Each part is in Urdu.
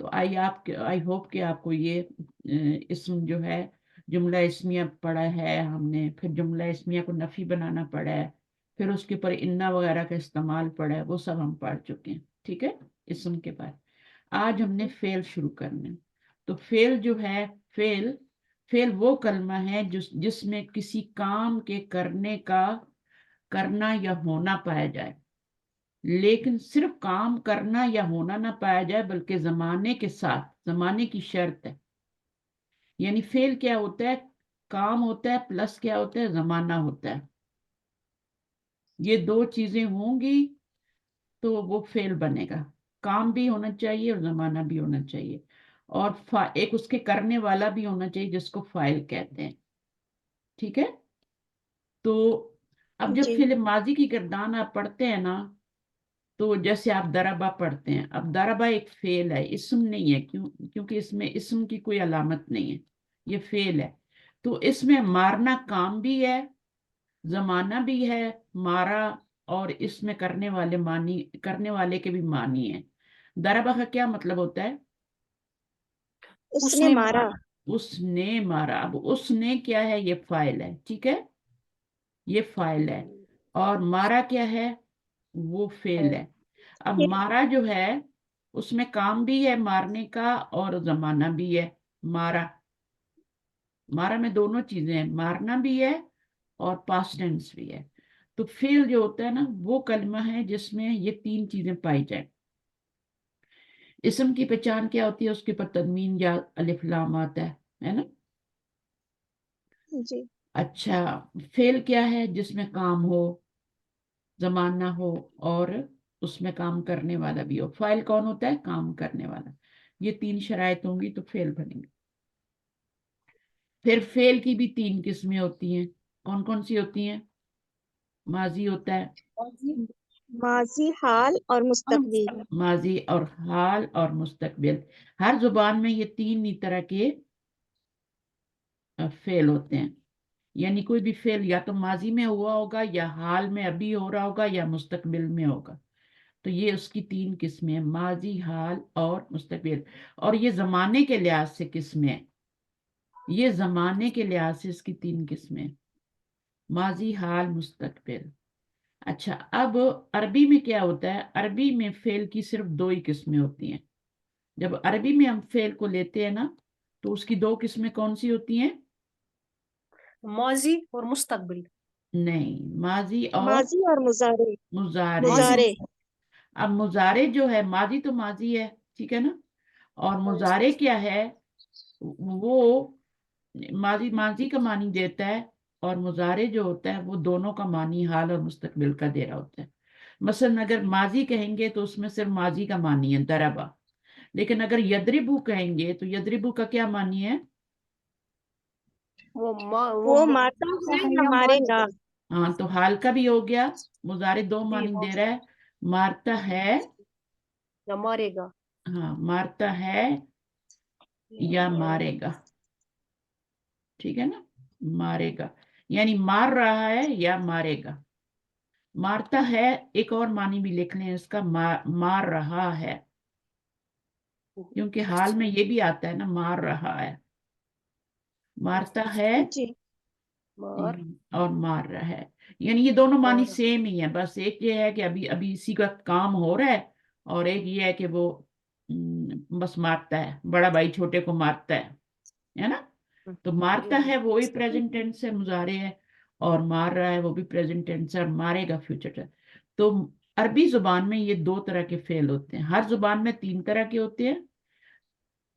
تو آئی ہوپ کہ آپ کو یہ اسم جو ہے جملہ اسمیہ پڑھا ہے ہم نے، پھر جملہ اسمیہ کو نفی بنانا پڑا ہے، پھر اس کے اوپر انا وغیرہ کا استعمال پڑا ہے، وہ سب ہم پڑھ چکے ہیں، ٹھیک ہے، اسم کے بعد آج ہم نے فعل شروع کرنا ہے۔ تو فعل جو ہے، فعل وہ کلمہ ہے جس میں کسی کام کے کرنا یا ہونا پایا جائے، لیکن صرف کام کرنا یا ہونا نہ پایا جائے بلکہ زمانے کے ساتھ، زمانے کی شرط ہے۔ یعنی فعل کیا ہوتا ہے؟ کام ہوتا ہے پلس کیا ہوتا ہے؟ زمانہ ہوتا ہے۔ یہ دو چیزیں ہوں گی تو وہ فعل بنے گا، کام بھی ہونا چاہیے اور زمانہ بھی ہونا چاہیے، اور ایک اس کے کرنے والا بھی ہونا چاہیے جس کو فاعل کہتے ہیں، ٹھیک ہے۔ تو اب جب جی فعل ماضی کی گردان آپ پڑھتے ہیں نا، تو جیسے آپ دربا پڑھتے ہیں، اب دربا ایک فعل ہے، اسم نہیں ہے، کیونکہ اس میں اسم کی کوئی علامت نہیں ہے، یہ فعل ہے۔ تو اس میں مارنا کام بھی ہے، زمانہ بھی ہے مارا، اور اس میں کرنے والے کے بھی معنی ہیں۔ دربا کا کیا مطلب ہوتا ہے؟ اس اس نے نے مارا۔ اس نے مارا۔ اب اس نے کیا ہے؟ یہ فاعل ہے، ٹھیک ہے، یہ فاعل ہے، اور مارا کیا ہے؟ وہ فعل ہے۔ اب مارا جو ہے اس میں کام بھی ہے مارنے کا اور زمانہ بھی ہے۔ مارا میں دونوں چیزیں ہیں، مارنا بھی ہے اور پاسٹ ٹینس بھی ہے۔ تو فعل جو ہوتا ہے نا، وہ کلمہ ہے جس میں یہ تین چیزیں پائی جائیں۔ اسم کی پہچان کیا ہوتی ہے؟ اس کے پر تنوین یا الف لام آتا ہے نا۔ جی اچھا، فعل کیا ہے؟ جس میں کام ہو، زمانہ ہو، اور اس میں کام کرنے والا بھی ہو۔ فاعل کون ہوتا ہے؟ کام کرنے والا۔ یہ تین شرائط ہوں گی تو فعل بنیں گے۔ پھر فعل کی بھی تین قسمیں ہوتی ہیں، کون کون سی ہوتی ہیں؟ ماضی ہوتا ہے، ماضی، حال اور مستقبل۔ ماضی اور حال اور مستقبل۔ ہر زبان میں یہ تین ہی طرح کے فعل ہوتے ہیں، یعنی کوئی بھی فعل یا تو ماضی میں ہوا ہوگا، یا حال میں ابھی ہو رہا ہوگا، یا مستقبل میں ہوگا۔ تو یہ اس کی تین قسمیں ہیں، ماضی، حال اور مستقبل۔ اور یہ زمانے کے لحاظ سے قسمیں ہیں، یہ زمانے کے لحاظ سے اس کی تین قسمیں، ماضی، حال، مستقبل۔ اچھا، اب عربی میں کیا ہوتا ہے؟ عربی میں فعل کی صرف دو ہی قسمیں ہوتی ہیں۔ جب عربی میں ہم فعل کو لیتے ہیں نا، تو اس کی دو قسمیں کون سی ہوتی ہیں؟ ماضی اور مستقبل۔ نہیں، ماضی اور ماضی اور مضارع۔ مضارع۔ مضارع۔ اب مضارع جو ہے، ماضی تو ماضی ہے، ٹھیک ہے نا، اور مضارع کیا ہے؟ وہ ماضی کا معنی دیتا ہے، اور مضارع جو ہوتا ہے وہ دونوں کا معنی حال اور مستقبل کا دے رہا ہوتا ہے۔ مثلا اگر ماضی کہیں گے تو اس میں صرف ماضی کا معنی ہے، دربا، لیکن اگر یدربو کہیں گے تو یدربو کا کیا معنی ہے؟ وہ مارتا ہے یا مارے گا۔ ہاں، تو حال کا بھی ہو گیا، مضارع دو جی معنی دے رہا ہے، مارتا ہے، یا مارے گا۔ ہاں، مارتا ہے یا مارے گا، ٹھیک ہے نا، مارے گا، یعنی مار رہا ہے یا مارے گا۔ مارتا ہے ایک اور معنی بھی لکھ لیں اس کا، مار رہا ہے، کیونکہ حال میں یہ بھی آتا ہے نا، مار رہا ہے، مارتا ہے جی مار اور مار رہا ہے، یعنی یہ دونوں معنی اور سیم ہی ہیں، بس ایک یہ ہے کہ ابھی اسی کا کام ہو رہا ہے، اور ایک یہ ہے کہ وہ بس مارتا ہے، بڑا بھائی چھوٹے کو مارتا ہے نا۔ تو مارتا ہے وہی پریزنٹ ٹینس ہے، مضارع ہے، اور مار رہا ہے وہ بھی پریزنٹ ٹینس ہے، اور مارے گا فیوچر ٹینس۔ تو عربی زبان میں یہ دو طرح کے فعل ہوتے ہیں، ہر زبان میں تین طرح کے ہوتے ہیں،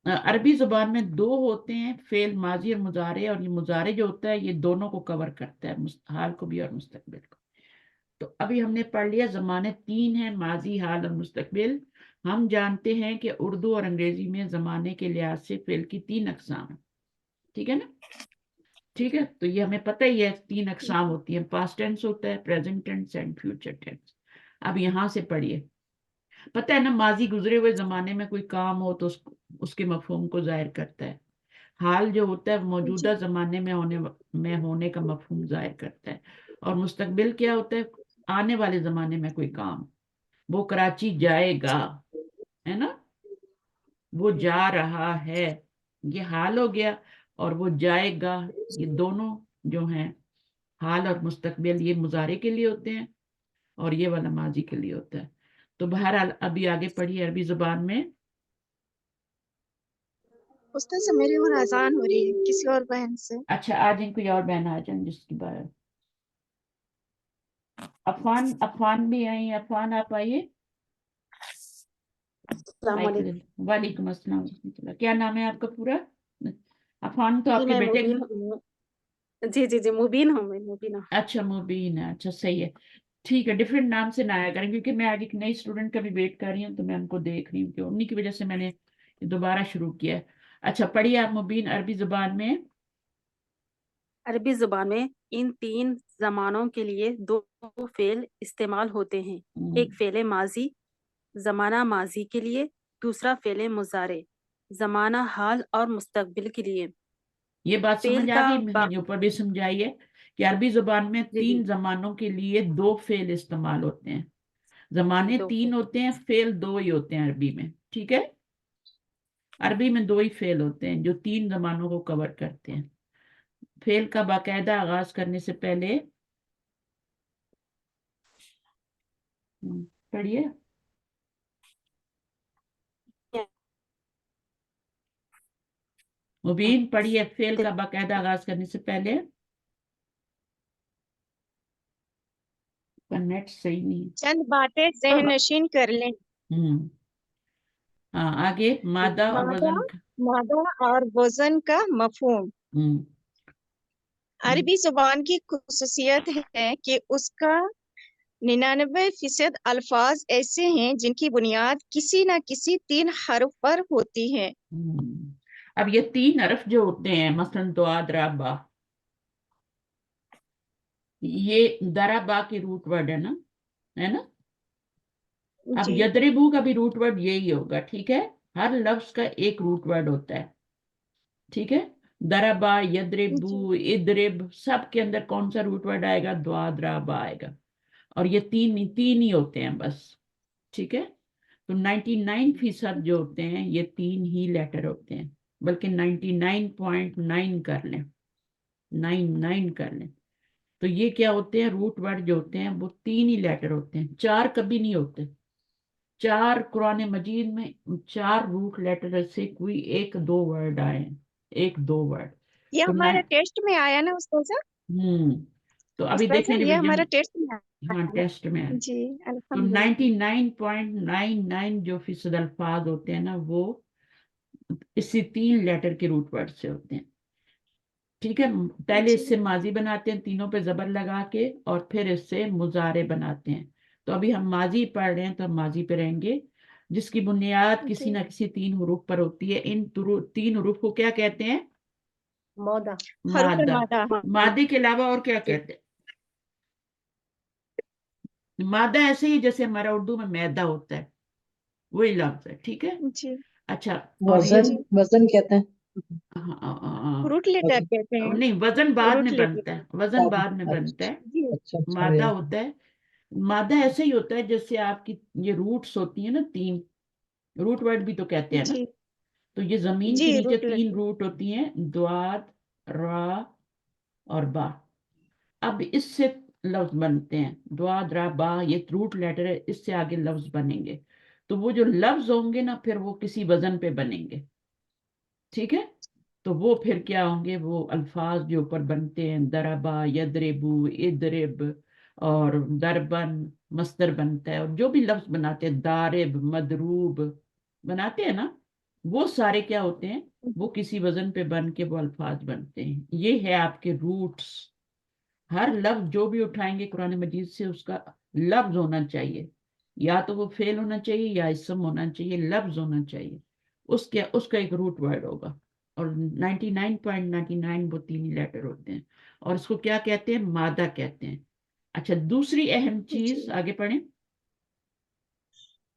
عربی زبان میں دو ہوتے ہیں، فعل ماضی اور مضارع، اور یہ مضارع جو ہوتا ہے یہ دونوں کو کور کرتا ہے، حال کو بھی اور مستقبل کو۔ تو ابھی ہم نے پڑھ لیا زمانے تین ہیں، ماضی، حال اور مستقبل۔ ہم جانتے ہیں کہ اردو اور انگریزی میں زمانے کے لحاظ سے فعل کی تین اقسام ہیں، ٹھیک ہے نا، ٹھیک ہے، تو یہ ہمیں پتہ ہی ہے تین اقسام ہوتی ہیں، پاسٹ ٹینس ہوتا ہے، present tense and future tennis. اب یہاں سے پڑھیے، پتہ ہے نا، ماضی گزرے ہوئے زمانے میں کوئی کام ہو تو اس کے مفہوم کو ظاہر کرتا ہے، حال جو ہوتا ہے موجودہ زمانے میں ہونے کا مفہوم ظاہر کرتا ہے، اور مستقبل کیا ہوتا ہے؟ آنے والے زمانے میں کوئی کام، وہ کراچی جائے گا، ہے نا، وہ جا رہا ہے، یہ حال ہو گیا، اور وہ جائے گا، یہ دونوں جو ہیں حال اور مستقبل یہ مضارع کے لیے ہوتے ہیں اور یہ والا ماضی کے لیے ہوتا ہے. تو بہرحال ابھی آگے پڑھی عربی زبان میں. استاذ میری اور اذان ہو رہی ہے کسی اور بہن سے. اچھا آ جائیں، کوئی اور بہن آ جائیں جس کی بات. افان بھی آئی. افان آپ آئیے. السلام علیکم. وعلیکم السلام ورحمۃ اللہ. کیا نام ہے آپ کا پورا؟ افان تو جی آپ کے میں بیٹے مبین کا. ہوں. جی مبین ہوں میں مبین ہوں. اچھا مبین ہے. اچھا صحیح ہے، ٹھیک ہے. ڈفرینٹ نام سے نہ آیا کریں، کیونکہ میں آج ایک نئی اسٹوڈنٹ کا بھی ویٹ کر رہی ہوں، تو میں ان کو دیکھ رہی ہوں کہ انہیں کی وجہ سے میں نے دوبارہ شروع کیا ہے. اچھا پڑھیے آپ مبین عربی زبان میں. عربی زبان میں ان 3 زمانوں کے لیے 2 فعل استعمال ہوتے ہیں. ایک فعل ماضی زمانہ ماضی کے لیے، دوسرا فعل مضارع زمانہ حال اور مستقبل کے لیے. یہ بات فعل سمجھ آ کا گئی؟ مجھے اوپر بھی سمجھائیے کہ عربی زبان میں جی 3 زمانوں کے لیے 2 فعل استعمال ہوتے ہیں. زمانے 2 3 ہوتے ہیں، فعل 2 ہی ہوتے ہیں عربی میں. ٹھیک ہے، عربی میں 2 ہی فعل ہوتے ہیں جو 3 زمانوں کو کور کرتے ہیں. فعل کا باقاعدہ آغاز کرنے سے پہلے پڑھیے. مبین پڑھیے فعل کا باقاعدہ آغاز کرنے سے پہلے. نیٹ صحیح نہیں. چند باتیں ذہن نشین کر لیں. ہاں آگے مادہ اور وزن. مادہ اور وزن کا مفہوم. عربی زبان کی خصوصیت ہے کہ اس کا 99% الفاظ ایسے ہیں جن کی بنیاد کسی نہ کسی 3 حرف پر ہوتی ہے. اب یہ 3 حرف جو ہوتے ہیں، مثلا دعا درابا، یہ درابا کی روٹ ورڈ ہے نا. اب جی یدربو کا بھی روٹ ورڈ یہی ہوگا. ٹھیک ہے، ہر لفظ کا ایک روٹ ورڈ ہوتا ہے. ٹھیک ہے، دربا، یدربو، ادرب، سب کے اندر کون سا روٹ ورڈ آئے گا؟ دعا درابا آئے گا. اور یہ 3 ہی ہوتے ہیں بس. ٹھیک ہے، تو 99% جو ہوتے ہیں یہ 3 ہی لیٹر ہوتے ہیں، بلکہ 99.9 کر لیں، 99 کر لیں. تو یہ کیا ہوتے ہیں؟ روٹ ورڈ جو ہوتے ہیں وہ 3 ہی لیٹر ہوتے ہیں. 4 کبھی نہیں ہوتے. 4 قرآن مجید میں 4 روٹ لیٹر سے کوئی 1-2 ورڈ آئے ہیں، 1-2 ورڈ. یہ تو ہمارا ٹیسٹ میں آیا نا استاذہ. تو ابھی دیکھیں یہ ریویژن. ہمارا ٹیسٹ میں ہاں آیا. ٹیسٹ میں ہے. جی تو الحمدللہ. 99.99 جو فیصد الفاظ ہوتے ہیں نا وہ اسی 3 لیٹر کے روٹ ورڈ سے ہوتے ہیں. ٹھیک ہے، پہلے اس سے ماضی بناتے ہیں تینوں پہ زبر لگا کے، اور پھر اس سے مضارع بناتے ہیں. تو ابھی ہم ماضی پڑھ رہے ہیں تو ہم ماضی پہ رہیں گے، جس کی بنیاد کسی نہ کسی 3 حروف پر ہوتی ہے. ان 3 حروف کو کیا کہتے ہیں؟ مادہ. حروف مادہ. المادہ. مادے کے علاوہ اور کیا کہتے ہیں؟ مادہ ایسے ہی جیسے ہمارا اردو میں میدا ہوتا ہے، وہی لفظ ہے. ٹھیک ہے. جی اچھا، اور وزن کہتے ہیں. روٹ لیٹر کہتے ہیں. نہیں، وزن بعد میں روٹ بنتا لیٹر. ہے، وزن بعد میں بنتا ہے. جی اچھا مادہ ہوتا ہے. مادہ ایسے ہی ہوتا ہے جیسے آپ کی یہ روٹس ہوتی ہیں نا 3 روٹ ورڈ بھی تو کہتے ہیں نا. جی تو یہ زمین جی کے نیچے روٹ 3 لیٹر. روٹ ہوتی ہیں، دواد، را اور با. اب اس سے لفظ بنتے ہیں، دواد، را، با، یہ روٹ لیٹر ہے، اس سے آگے لفظ بنیں گے. تو وہ جو لفظ ہوں گے نا پھر وہ کسی وزن پہ بنیں گے. ٹھیک ہے، تو وہ پھر کیا ہوں گے؟ وہ الفاظ جو اوپر بنتے ہیں، دربا، یدربو، ادرب، اور دربن مصدر بنتا ہے، اور جو بھی لفظ بناتے ہیں، دارب، مدروب بناتے ہیں نا، وہ سارے کیا ہوتے ہیں؟ وہ کسی وزن پہ بن کے وہ الفاظ بنتے ہیں. یہ ہے آپ کے روٹس. ہر لفظ جو بھی اٹھائیں گے قرآن مجید سے اس کا لفظ ہونا چاہیے، یا تو وہ فعل ہونا چاہیے یا اسم ہونا چاہیے، لفظ ہونا چاہیے. اس کا ایک روٹ ورڈ ہوگا. اور 99.99 وہ 3 ہی لیٹر ہوتے ہیں، اور اس کو کیا کہتے ہیں؟ مادہ کہتے ہیں. اچھا، دوسری اہم چیز آگے پڑھیں.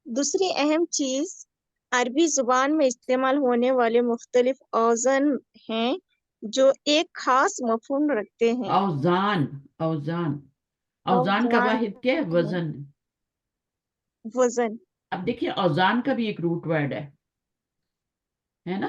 دوسری اہم چیز، عربی زبان میں استعمال ہونے والے مختلف اوزان ہیں جو ایک خاص مفہوم رکھتے ہیں. اوزان. اوزان کا واحد کیا ہے؟ وزن. وزن. اب دیکھیے اوزان کا بھی ایک روٹ ورڈ ہے. ہے نا,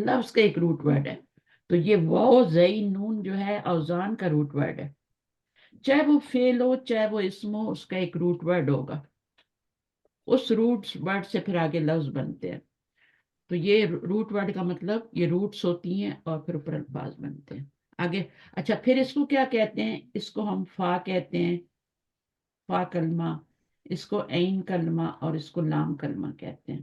لفظ کا ایک روٹ ورڈ ہے. تو یہ واو زئی نون جو ہے اوزان کا روٹ ورڈ ہے, چاہے وہ فعل ہو چاہے وہ اسم ہو, اس کا ایک روٹ ورڈ ہوگا, اس روٹ ورڈ سے پھر آگے لفظ بنتے ہیں. تو یہ روٹ ورڈ کا مطلب یہ روٹس ہوتی ہیں اور پھر اوپر الفاظ بنتے ہیں آگے. اچھا پھر اس کو کیا کہتے ہیں, اس کو ہم فا کہتے ہیں, فا کلمہ, اس کو عین کلمہ اور اس کو لام کلمہ کہتے ہیں.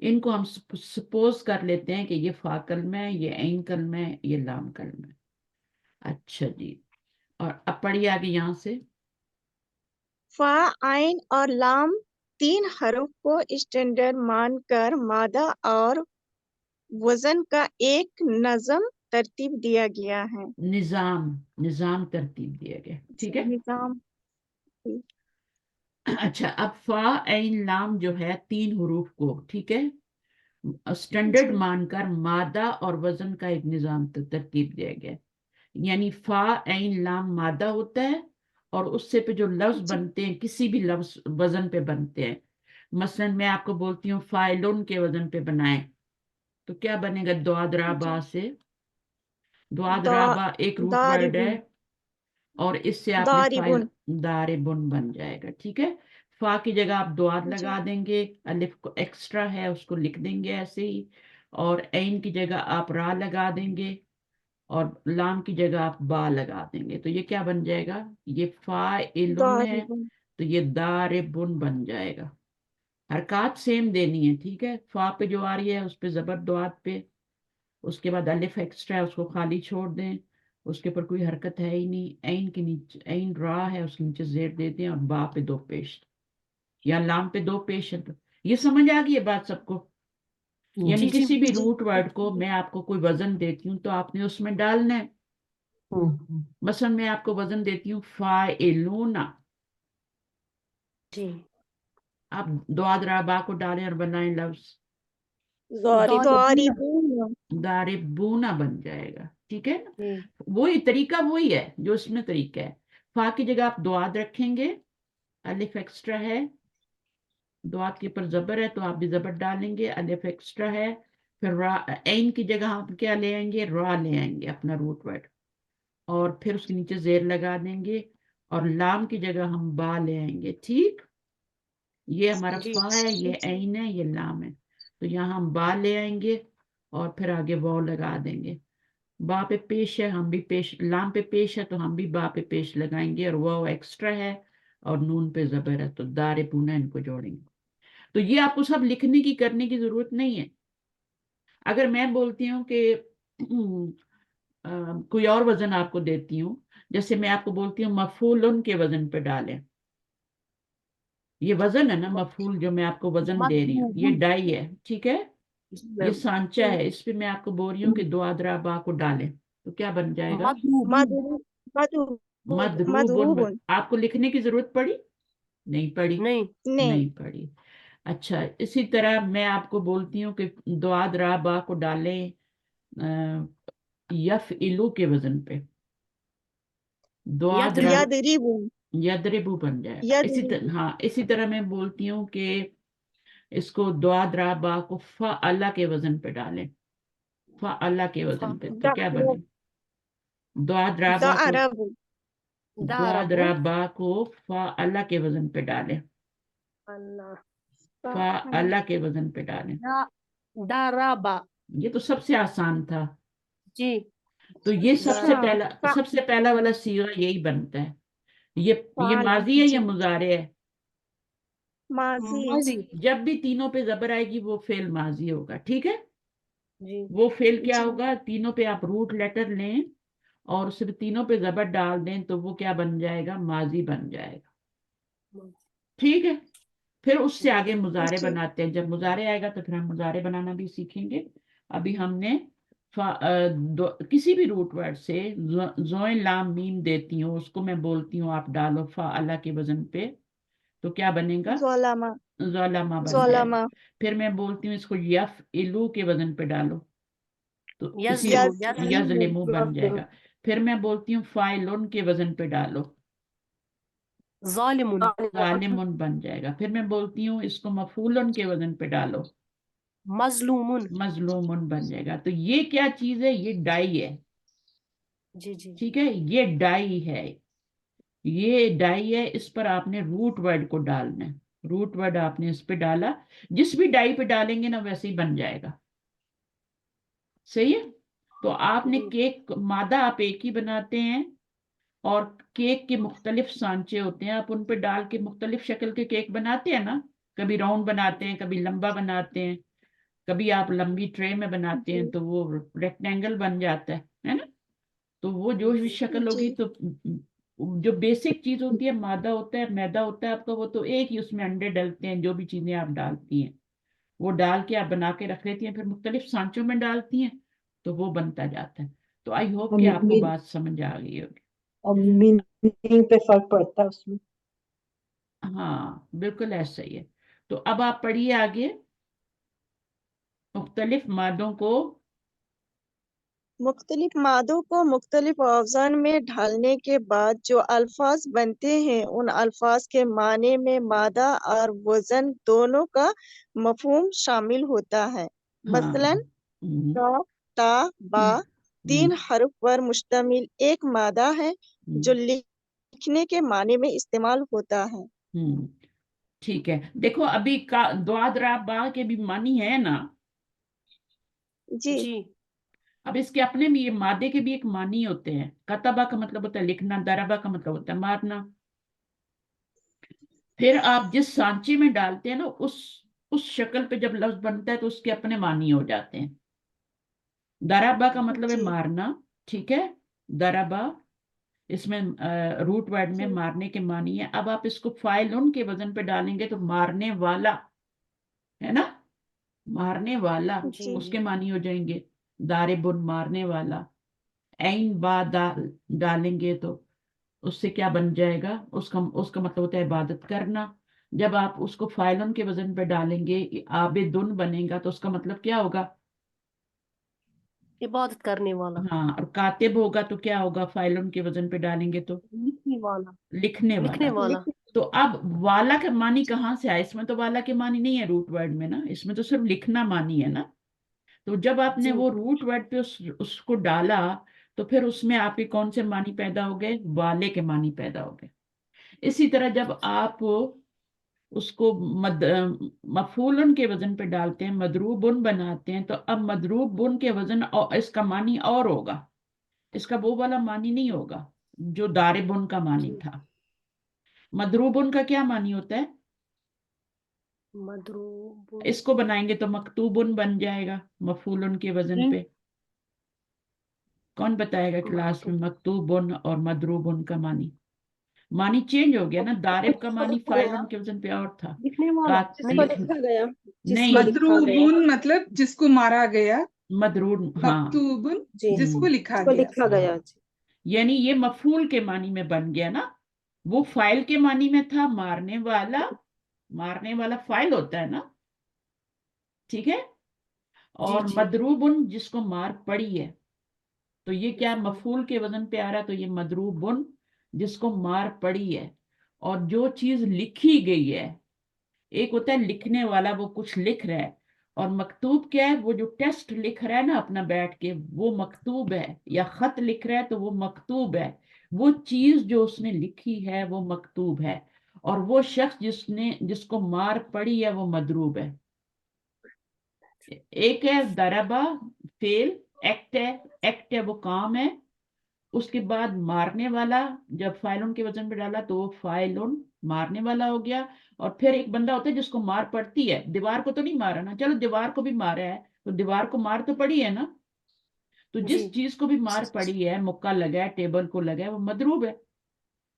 ان کو ہم سپوز کر لیتے ہیں کہ یہ فا کلمہ ہے, یہ عین کلمہ ہے, یہ لام کلمہ ہے. اچھا جی, اور اب پڑھیے آگے یہاں سے. فا عین اور لام تین حروف کو اسٹینڈرڈ مان کر مادہ اور وزن کا ایک نظم ترتیب دیا گیا ہے. نظام ترتیب دیا گیا, ٹھیک ہے. نظام اچھا اب فا عین لام جو ہے تین حروف کو, ٹھیک ہے, اسٹینڈرڈ جی مان کر مادہ اور وزن کا ایک نظام ترتیب دیا گیا. یعنی فا عین لام مادہ ہوتا ہے اور اس سے پہ جو لفظ جی بنتے ہیں کسی بھی لفظ وزن پہ بنتے ہیں. مثلا میں آپ کو بولتی ہوں فائلون کے وزن پہ بنائیں, تو کیا بنے گا, دواد رابا سے, دواد دا رابا ایک روٹ ورڈ ہے داربن اور اس سے آپ نے فائل داربن دار بن بن جائے گا, ٹھیک ہے. فا کی جگہ آپ دواد جی لگا دیں گے, الف کو ایکسٹرا ہے اس کو لکھ دیں گے ایسے ہی, اور عین کی جگہ آپ را لگا دیں گے, اور لام کی جگہ آپ با لگا دیں گے. تو یہ کیا بن جائے گا, یہ فاعلن ہے داربن تو یہ داربن بن جائے گا. حرکات سیم دینی ہے, ٹھیک ہے. فا پہ جو آ رہی ہے اس پہ زبر دواد پہ, اس کے بعد الف ایکسٹرا ہے اس کو خالی چھوڑ دیں, اس کے اوپر کوئی حرکت ہے ہی نہیں. عین کے نیچے عین را ہے اس کے نیچے زیر دے دیں, اور با پہ دو پیش یا لام پہ دو پیش ہے. یہ سمجھ آ گئی ہے بات سب کو. یعنی جی جی کسی بھی جی روٹ ورڈ کو میں آپ کو کوئی وزن دیتی ہوں تو آپ نے اس میں ڈالنا ہے. مثلا میں آپ کو وزن دیتی ہوں فاعلون, جی آپ دواد را با کو ڈالیں اور بنائیں لفظ داربن داربونا بن جائے گا, ٹھیک ہے نا. جی وہی طریقہ وہی ہے جو اس میں طریقہ ہے. فا کی جگہ آپ دواد رکھیں گے, الف ایکسٹرا ہے, دواد کے اوپر زبر ہے تو آپ بھی زبر ڈالیں گے, الف ایکسٹرا ہے, پھر را, عین کی جگہ آپ کیا لے آئیں گے, را لے آئیں گے اپنا روٹ ورڈ, اور پھر اس کے نیچے زیر لگا دیں گے, اور لام کی جگہ ہم با لے آئیں گے, ٹھیک. یہ ہمارا جی فا ہے, یہ عین ہے, یہ لام ہے. تو یہاں ہم با لے آئیں گے اور پھر آگے واو لگا دیں گے. با پہ پیش ہے ہم بھی پیش, لام پہ پیش ہے تو ہم بھی با پہ پیش لگائیں گے, اور واو ایکسٹرا ہے اور نون پہ زبر ہے تو دار پونا ان کو جوڑیں گے. تو یہ آپ کو سب لکھنے کی کرنے کی ضرورت نہیں ہے. اگر میں بولتی ہوں کہ کوئی اور وزن آپ کو دیتی ہوں, جیسے میں آپ کو بولتی ہوں مفعولن کے وزن پہ ڈالیں, یہ وزن ہے نا مفعول جو میں آپ کو وزن دے رہی ہوں, یہ ڈائی ہے, ٹھیک ہے. یہ سانچہ ہے, اس پہ میں آپ کو بول رہی ہوں کہ دوادرا با کو ڈالیں, تو کیا بن جائے گا, مدروبن. مدروبن آپ کو لکھنے کی ضرورت پڑی نہیں پڑی, نہیں نہیں نہیں پڑی. اچھا اسی طرح میں آپ کو بولتی ہوں کہ دواد را با کو ڈالیں یف الو کے وزن پہ, دواد را یدربن یدربو بن جائے گا. اسی طرح یدربن ہاں, اسی طرح میں بولتی ہوں کہ اس کو دواد را با کو فا اللہ کے وزن پہ ڈالیں, فا اللہ کے وزن پہ, تو کیا بنے, دواد را با کو داربن دواد را با کو فا اللہ کے وزن پہ ڈالیں, اللہ فا اللہ کے وزن پہ ڈالیں. دارابا یہ تو سب سے آسان تھا. جی تو یہ سب سے اچھا پہلا سب سے پہلا والا صیغہ یہی بنتا ہے. یہ فعل ماضی ہے جی یا مضارع ہے, ماضی ماضی جب بھی تینوں پہ زبر آئے گی وہ فعل ماضی ہوگا, ٹھیک ہے. جی وہ فعل کیا جی ہوگا, تینوں پہ آپ روٹ لیٹر لیں اور صرف تینوں پہ زبر ڈال دیں تو وہ کیا بن جائے گا, ماضی بن جائے گا, ٹھیک ہے. پھر اس سے آگے مضارع جی بناتے ہیں, جب مضارع آئے گا تو پھر ہم مضارع بنانا بھی سیکھیں گے. ابھی ہم نے کسی بھی روٹ ورڈ سے زوئیں لام میم دیتی ہوں, اس کو میں بولتی ہوں آپ ڈالو فا اللہ کے وزن پہ, تو کیا بنے گا, ظلمہ ظلمہ بن جائے گا. ظلمہ پھر میں بولتی ہوں اس کو یف الو کے وزن پہ ڈالو, تو اسی یزلمو یزربن یظلمو بن جائے گا. پھر میں بولتی ہوں فائلون کے وزن پہ ڈالو, ظالم ظالمن بن جائے گا. پھر میں بولتی ہوں اس کو مفعولن کے وزن پہ ڈالو, مظلوم. مظلومن بن جائے گا. تو یہ کیا چیز ہے؟ یہ ڈائی ہے. جی جی. ٹھیک ہے, یہ ڈائی ہے, یہ ڈائی ہے. اس پر آپ نے روٹ ورڈ کو ڈالنا ہے. روٹ ورڈ آپ نے اس پہ ڈالا, جس بھی ڈائی پہ ڈالیں گے نا ویسے ہی بن جائے گا. صحیح ہے. تو آپ نے جی. کیک مادہ آپ ایک ہی بناتے ہیں, اور کیک کے مختلف سانچے ہوتے ہیں, آپ ان پہ ڈال کے مختلف شکل کے کیک بناتے ہیں نا. کبھی راؤنڈ بناتے ہیں, کبھی لمبا بناتے ہیں, کبھی آپ لمبی ٹرے میں بناتے ہیں تو وہ ریکٹینگل بن جاتا ہے نا. تو وہ جو بھی جی. شکل ہوگی, جی تو جو بیسک چیز ہوتی ہے مادہ ہوتا ہے, میدا ہوتا ہے آپ کا, وہ تو ایک ہی, اس میں انڈے ڈلتے ہیں, جو بھی چیزیں آپ ڈالتی ہیں وہ ڈال کے آپ بنا کے رکھ لیتی ہیں, پھر مختلف سانچوں میں ڈالتی ہیں تو وہ بنتا جاتا ہے. تو آئی ہوپ کہ آپ کو بات سمجھ آ گئی ہوگی. اور میننگ پہ فرق پڑتا ہے اس میں. ہاں بالکل ایسا ہی ہے. تو اب آپ پڑھیے آگے. مختلف مادوں کو مختلف مادوں کو مختلف اوزان میں ڈھالنے کے بعد جو الفاظ بنتے ہیں ان الفاظ کے معنی میں مادہ اور وزن دونوں کا مفہوم شامل ہوتا ہے. ہاں مثلاً ہم، تا، تا، با تین حرف پر مشتمل ایک مادہ ہے جو لکھنے کے معنی میں استعمال ہوتا ہے. ہم، ٹھیک ہے. دیکھو ابھی دواد را با کے بھی معنی ہے نا. جی جی. اب اس کے اپنے بھی یہ مادے کے بھی ایک معنی ہوتے ہیں. کتبہ کا مطلب ہوتا ہے لکھنا, دربہ کا مطلب ہوتا ہے مارنا. پھر آپ جس سانچے میں ڈالتے ہیں نا, اس شکل پہ جب لفظ بنتا ہے تو اس کے اپنے معنی ہو جاتے ہیں. دربہ کا مطلب ہے جی مارنا. ٹھیک ہے, دربہ اس میں روٹ ورڈ میں جی مارنے کے معنی ہے. اب آپ اس کو فاعلن کے وزن پہ ڈالیں گے تو مارنے والا ہے نا, مارنے والا, جی. اس کے معنی ہو جائیں گے. داربن مارنے والا. عین با ڈالیں گے تو اس سے کیا بن جائے گا؟ اس کا مطلب ہوتا ہے عبادت کرنا. جب آپ اس کو فاعلن کے وزن پہ ڈالیں گے, عابدن بنے گا, تو اس کا مطلب کیا ہوگا؟ عبادت کرنے والا. ہاں. اور کاتب ہوگا تو کیا ہوگا؟ فاعلن کے وزن پہ ڈالیں گے تو لکھنے والا. لکھنے لکھنے والا. والا. تو اب والا کا معنی کہاں سے آیا؟ اس میں تو والا کے معنی نہیں ہے روٹ ورڈ میں نا, اس میں تو صرف لکھنا معنی ہے نا. تو جب آپ نے جی. وہ روٹ ورڈ پہ اس کو ڈالا تو پھر اس میں آپ کے کون سے معنی پیدا ہو گئے؟ والے کے معنی پیدا ہو گئے. اسی طرح جب آپ اس کو مفعولن کے وزن پہ ڈالتے ہیں, مضروبن بناتے ہیں, تو اب مضروبن کے وزن اس کا معنی اور ہوگا. اس کا وہ والا معنی نہیں ہوگا جو داربن کا معنی جی. تھا. مضروبن کا کیا معنی ہوتا ہے؟ مضروب. اس کو بنائیں گے تو مکتوبن بن جائے گا مفعولن کے وزن جی. پہ. کون بتائے گا کلاس میں مکتوب. مکتوبن اور مضروبن کا معنی چینج ہو گیا نا. دارب کا معنی فاعلن کے وزن پہ اور تھا. لکھنے والا. گیا نہیں, مضروبن مطلب جس کو مارا گیا. مضروب, ہاں. مکتوبن جی. جس کو لکھا گیا. گیا. یعنی یہ مفعول کے معنی میں بن گیا نا. وہ فاعل کے معنی میں تھا مارنے والا. مارنے والا فاعل ہوتا ہے نا. ٹھیک ہے. جی. اور جی. مضروبن جس کو مار پڑی ہے, تو یہ کیا جس کو- مفعول کے وزن پہ آ رہا ہے. تو یہ مضروبن جس کو مار پڑی ہے. اور جو چیز لکھی گئی ہے, ایک ہوتا ہے لکھنے والا, وہ کچھ لکھ رہا ہے. اور مکتوب کیا ہے؟ وہ جو ٹیسٹ لکھ رہا ہے نا اپنا بیٹھ کے, وہ مکتوب ہے. یا خط لکھ رہا ہے تو وہ مکتوب ہے. وہ چیز جو اس نے لکھی ہے وہ مکتوب ہے. اور وہ شخص جس کو مار پڑی ہے وہ مضروب ہے. ایک ہے دربا فعل, ایکٹ ہے وہ کام ہے. اس کے بعد مارنے والا, جب فاعلن کے وزن پہ ڈالا تو وہ فاعلن مارنے والا ہو گیا. اور پھر ایک بندہ ہوتا ہے جس کو مار پڑتی ہے. دیوار کو تو نہیں مارا نا, چلو دیوار کو بھی مارا ہے, تو دیوار کو مار تو پڑی ہے نا. تو جی. جس چیز کو بھی مار پڑی ہے, مکہ لگا ہے, ٹیبل کو لگا ہے, وہ مضروب ہے.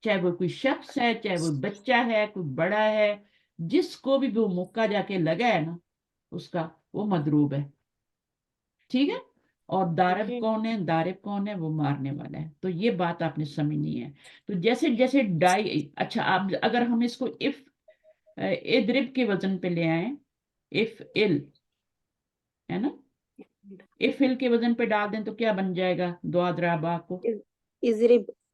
چاہے وہ کوئی شخص ہے, چاہے وہ بچہ ہے, کوئی بڑا ہے, جس کو بھی وہ مکہ جا کے لگا ہے نا اس کا, وہ مضروب ہے. ٹھیک ہے. اور دارب جی. کون ہے؟ دارب کون ہے؟ وہ مارنے والا ہے. تو یہ بات آپ نے سمجھنی ہے. تو جیسے جیسے ڈائی, اچھا آپ اگر ہم اس کو ادرب کے وزن پہ لے آئیں, اف ال ہے نا, اف ال کے وزن پہ ڈال دیں تو کیا بن جائے گا؟ دواد را با کو ازرب.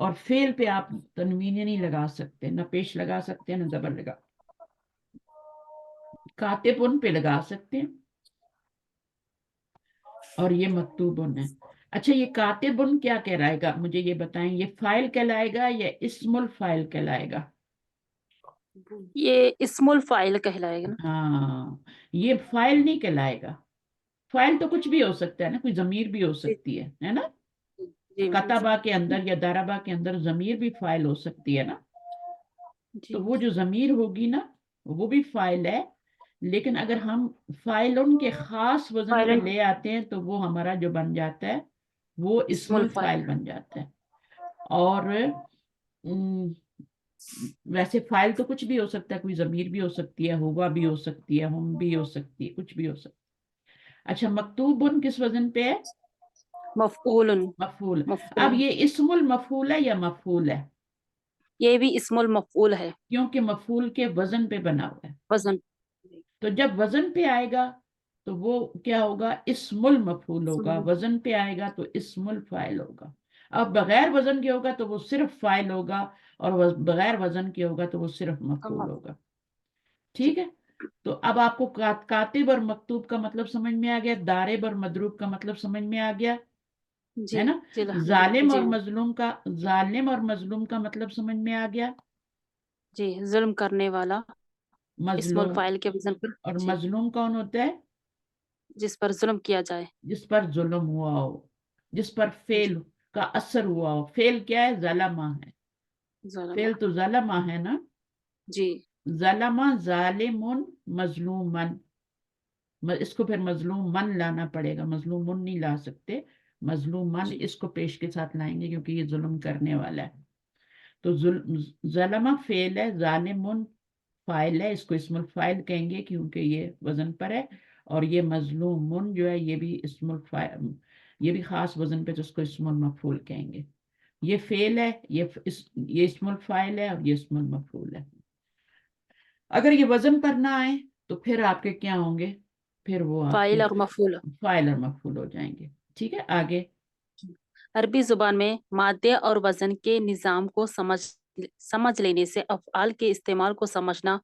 اور فعل پہ آپ تنوین نہیں لگا سکتے، نہ پیش لگا سکتے نہ زبر لگا، کاتبن پہ لگا سکتے ہیں، اور یہ مکتوبن ہے۔ اچھا یہ کاتبن کیا کہلائے گا، مجھے یہ بتائیں، یہ فائل کہلائے گا یا اسم الفائل کہلائے گا؟ یہ اسم الفاعل کہلائے گا نا؟ ہاں، یہ فائل نہیں کہلائے گا۔ فائل تو کچھ بھی ہو سکتا ہے نا، کوئی ضمیر بھی ہو سکتی ہے نا؟ جی کتبہ کے اندر یا ضربہ کے اندر ضمیر بھی فائل ہو سکتی ہے نا؟ جی تو وہ جو ضمیر ہوگی نا وہ بھی فائل ہے، لیکن اگر ہم فائلن کے خاص وزن پہ فائل لے آتے ہیں تو وہ ہمارا جو بن جاتا ہے وہ اسم الفائل بن جاتا ہے۔ اور ویسے فائل تو کچھ بھی ہو سکتا ہے، کوئی ضمیر بھی ہو سکتی ہے، ہوا بھی ہو سکتی ہے، ہم بھی ہو سکتی ہے، کچھ بھی ہو سکتا ہے۔ اچھا مکتوبن کس وزن پہ ہے؟ مفعول مفعول۔ اب مفعول، یہ اسم المفعول ہے یا مفعول ہے؟ یہ بھی اسم المفعول ہے، کیونکہ مفعول کے وزن پہ بنا ہوا ہے، وزن۔ تو جب وزن پہ آئے گا تو وہ کیا ہوگا؟ اسم المفعول ہوگا، وزن پہ آئے گا تو اسم الفاعل ہوگا۔ اب بغیر وزن کے ہوگا تو وہ صرف فاعل ہوگا، اور بغیر وزن کے ہوگا تو وہ صرف مفعول ہوگا۔ ٹھیک ہے، تو اب آپ کو کاتب اور مکتوب کا مطلب سمجھ میں آ گیا، دارب اور مضروب کا مطلب سمجھ میں آ گیا جی ہے نا؟ جی الحمدللہ، ظالم اور جی مظلوم کا مطلب سمجھ میں آ گیا، جی، ظلم کرنے والا اسم مظلوم۔ الفاعل کے وزن پر، اور جی، مظلوم کون ہوتا ہے؟ جس پر ظلم کیا جائے، جس پر ظلم ہوا ہو، جس پر فعل جی، کا اثر ہوا ہو۔ فعل کیا ہے؟ ظلمہ ہے، ظلم، فعل تو ظلمہ ہے نا؟ جی ظلمہ ظالمن مظلومن، اس کو پھر مظلوم من لانا پڑے گا، مظلوم من نہیں لا سکتے، مظلوم من جی اس کو پیش کے ساتھ لائیں گے کیونکہ یہ ظلم کرنے والا ہے۔ تو ظلمہ فعل ہے، ظالمن فائل ہے، اس کو اسم الفائل کہیں گے کیونکہ یہ وزن پر ہے، اور یہ مظلوم من جو ہے یہ بھی اسم الفائل، یہ بھی خاص وزن پہ، تو اس کو اسم المفعول کہیں گے۔ یہ فعل ہے، یہ اسم الفائل ہے، اور یہ اسم المفعول ہے۔ اگر یہ وزن پر نہ آئے تو پھر آپ کے کیا ہوں گے؟ پھر وہ آپ فاعل کے اور مفعول۔ فاعل اور مفعول ہو جائیں گے۔ ٹھیک ہے، آگے۔ عربی زبان میں مادے اور وزن کے نظام کو سمجھ لینے سے افعال کے استعمال کو سمجھنا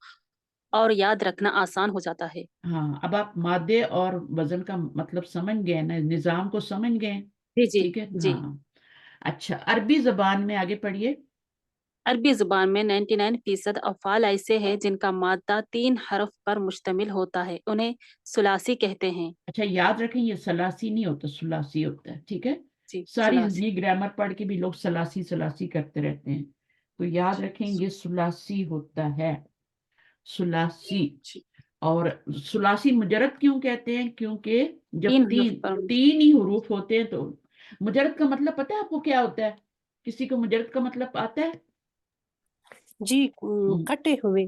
اور یاد رکھنا آسان ہو جاتا ہے۔ ہاں، اب آپ مادے اور وزن کا مطلب سمجھ گئے نا، نظام کو سمجھ گئے؟ جی جی ٹھیک ہے، جی۔ ہاں۔ اچھا عربی زبان میں آگے پڑھیے۔ عربی زبان میں 99% افعال ایسے ہیں جن کا مادہ 3 حرف پر مشتمل ہوتا ہے، انہیں ثلاثی کہتے ہیں۔ اچھا یاد رکھیں یہ ثلاثی نہیں ہوتا، ثلاثی ہوتا ہے، ٹھیک ہے؟ جی ساری ثلاثی، زندگی گرامر پڑھ کے بھی لوگ ثلاثی ثلاثی کرتے رہتے ہیں، تو یاد رکھیں یہ ثلاثی ہوتا ہے، ثلاثی۔ جی، اور ثلاثی مجرد کیوں کہتے ہیں؟ کیونکہ جب 3 حرف پر تین ہی حروف ہوتے ہیں تو مجرد کا مطلب پتہ ہے آپ کو کیا ہوتا ہے؟ کسی کو مجرد کا مطلب آتا ہے؟ جی کٹے ہوئے،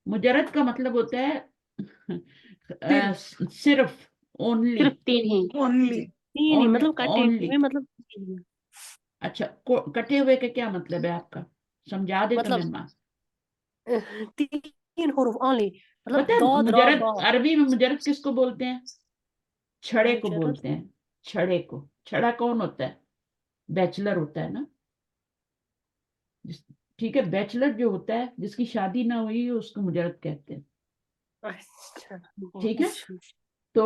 مجرد کا مطلب ہوتا ہے صرف، اونلی، صرف 3 ہی، only تین ہی مطلب کٹے اونلی۔ ہوئے، مطلب اچھا کٹے ہوئے کا کیا مطلب ہے آپ کا؟ سمجھا دے تو مطلب میں ماں تین حروف اونلی، مطلب پتہ ہے داد را مجرد، با۔ عربی میں مجرد کس کو بولتے ہیں؟ چھڑے کو مجرد بولتے ہیں، چھڑے کو۔ چھڑا کون ہوتا ہے؟ بیچلر ہوتا ہے نا، ٹھیک ہے، بیچلر جو ہوتا ہے جس کی شادی نہ ہوئی اس کو مجرد کہتے ہیں، اچھا ٹھیک ہے؟ اچھا، تو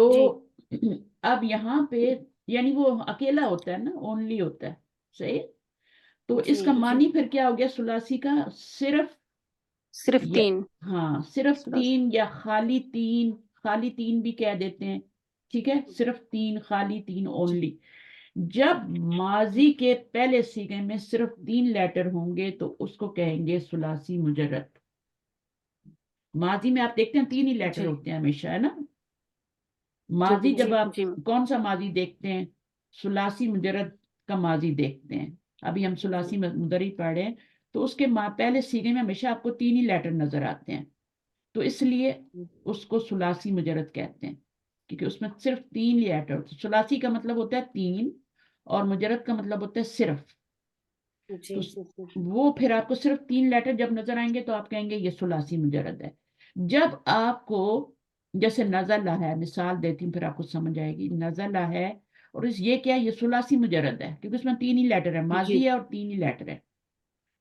جی اب یہاں پہ یعنی وہ اکیلا ہوتا ہے نا، اونلی ہوتا ہے، صحیح؟ تو اس کا جی معنی پھر کیا ہو گیا ثلاثی کا؟ صرف، صرف یا 3 ہاں صرف ثلاثی، 3 یا خالی 3، خالی 3 بھی کہہ دیتے ہیں، ٹھیک ہے؟ صرف 3، خالی 3، اونلی۔ جب ماضی کے پہلے صیغے میں صرف 3 لیٹر ہوں گے تو اس کو کہیں گے ثلاثی مجرد۔ ماضی میں آپ دیکھتے ہیں 3 ہی لیٹر جی ہوتے ہیں ہمیشہ، ہے نا؟ جی ماضی جب جی آپ جی کون سا ماضی دیکھتے ہیں؟ ثلاثی مجرد کا ماضی دیکھتے ہیں۔ ابھی ہم ثلاثی مضارع پڑھ رہے ہیں تو اس کے پہلے صیغے میں ہمیشہ آپ کو 3 ہی لیٹر نظر آتے ہیں، تو اس لیے اس کو ثلاثی مجرد کہتے ہیں، کیونکہ اس میں صرف 3 لیٹر ہوتے ہیں۔ ثلاثی کا مطلب ہوتا ہے 3، اور مجرد کا مطلب ہوتا ہے صرف، جی تو جی وہ پھر آپ کو صرف 3 لیٹر جب نظر آئیں گے تو آپ کہیں گے یہ ثلاثی مجرد ہے۔ جب آپ کو جیسے نزلہ ہے، مثال دیتی ہوں پھر آپ کو سمجھ آئے گی، نزلہ ہے اور یہ کیا ہے؟ یہ ثلاثی مجرد ہے کیونکہ اس میں 3 ہی لیٹر ہے، ماضی جی ہے اور 3 ہی لیٹر ہے۔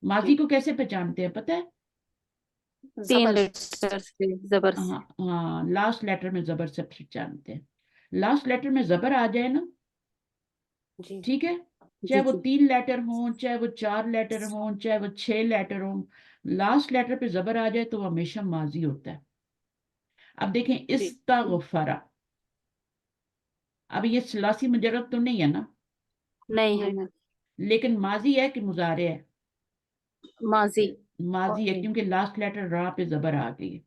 ماضی کو کیسے پہچانتے ہیں پتہ ہے؟ 3 زبر لیٹر سے زبر سے۔ ہاں ہاں، لاسٹ لیٹر میں زبر سے پہچانتے ہیں۔ لاسٹ لیٹر میں زبر آ جائے نا، جی ٹھیک ہے، جی چاہے وہ جی 3 لیٹر ہوں، چاہے وہ 4 لیٹر ہوں، چاہے وہ 6 لیٹر ہوں، لاسٹ لیٹر پہ زبر آ جائے تو وہ ہمیشہ ماضی ہوتا ہے۔ اب دیکھیں جی استغفر، اب یہ ثلاثی مجرد تو نہیں ہے نا، نہیں ہے لیکن ماضی ہے کہ مضارع ہے؟ ماضی۔ ماضی ہے جی کیونکہ لاسٹ لیٹر را پہ زبر آ گئی ہے۔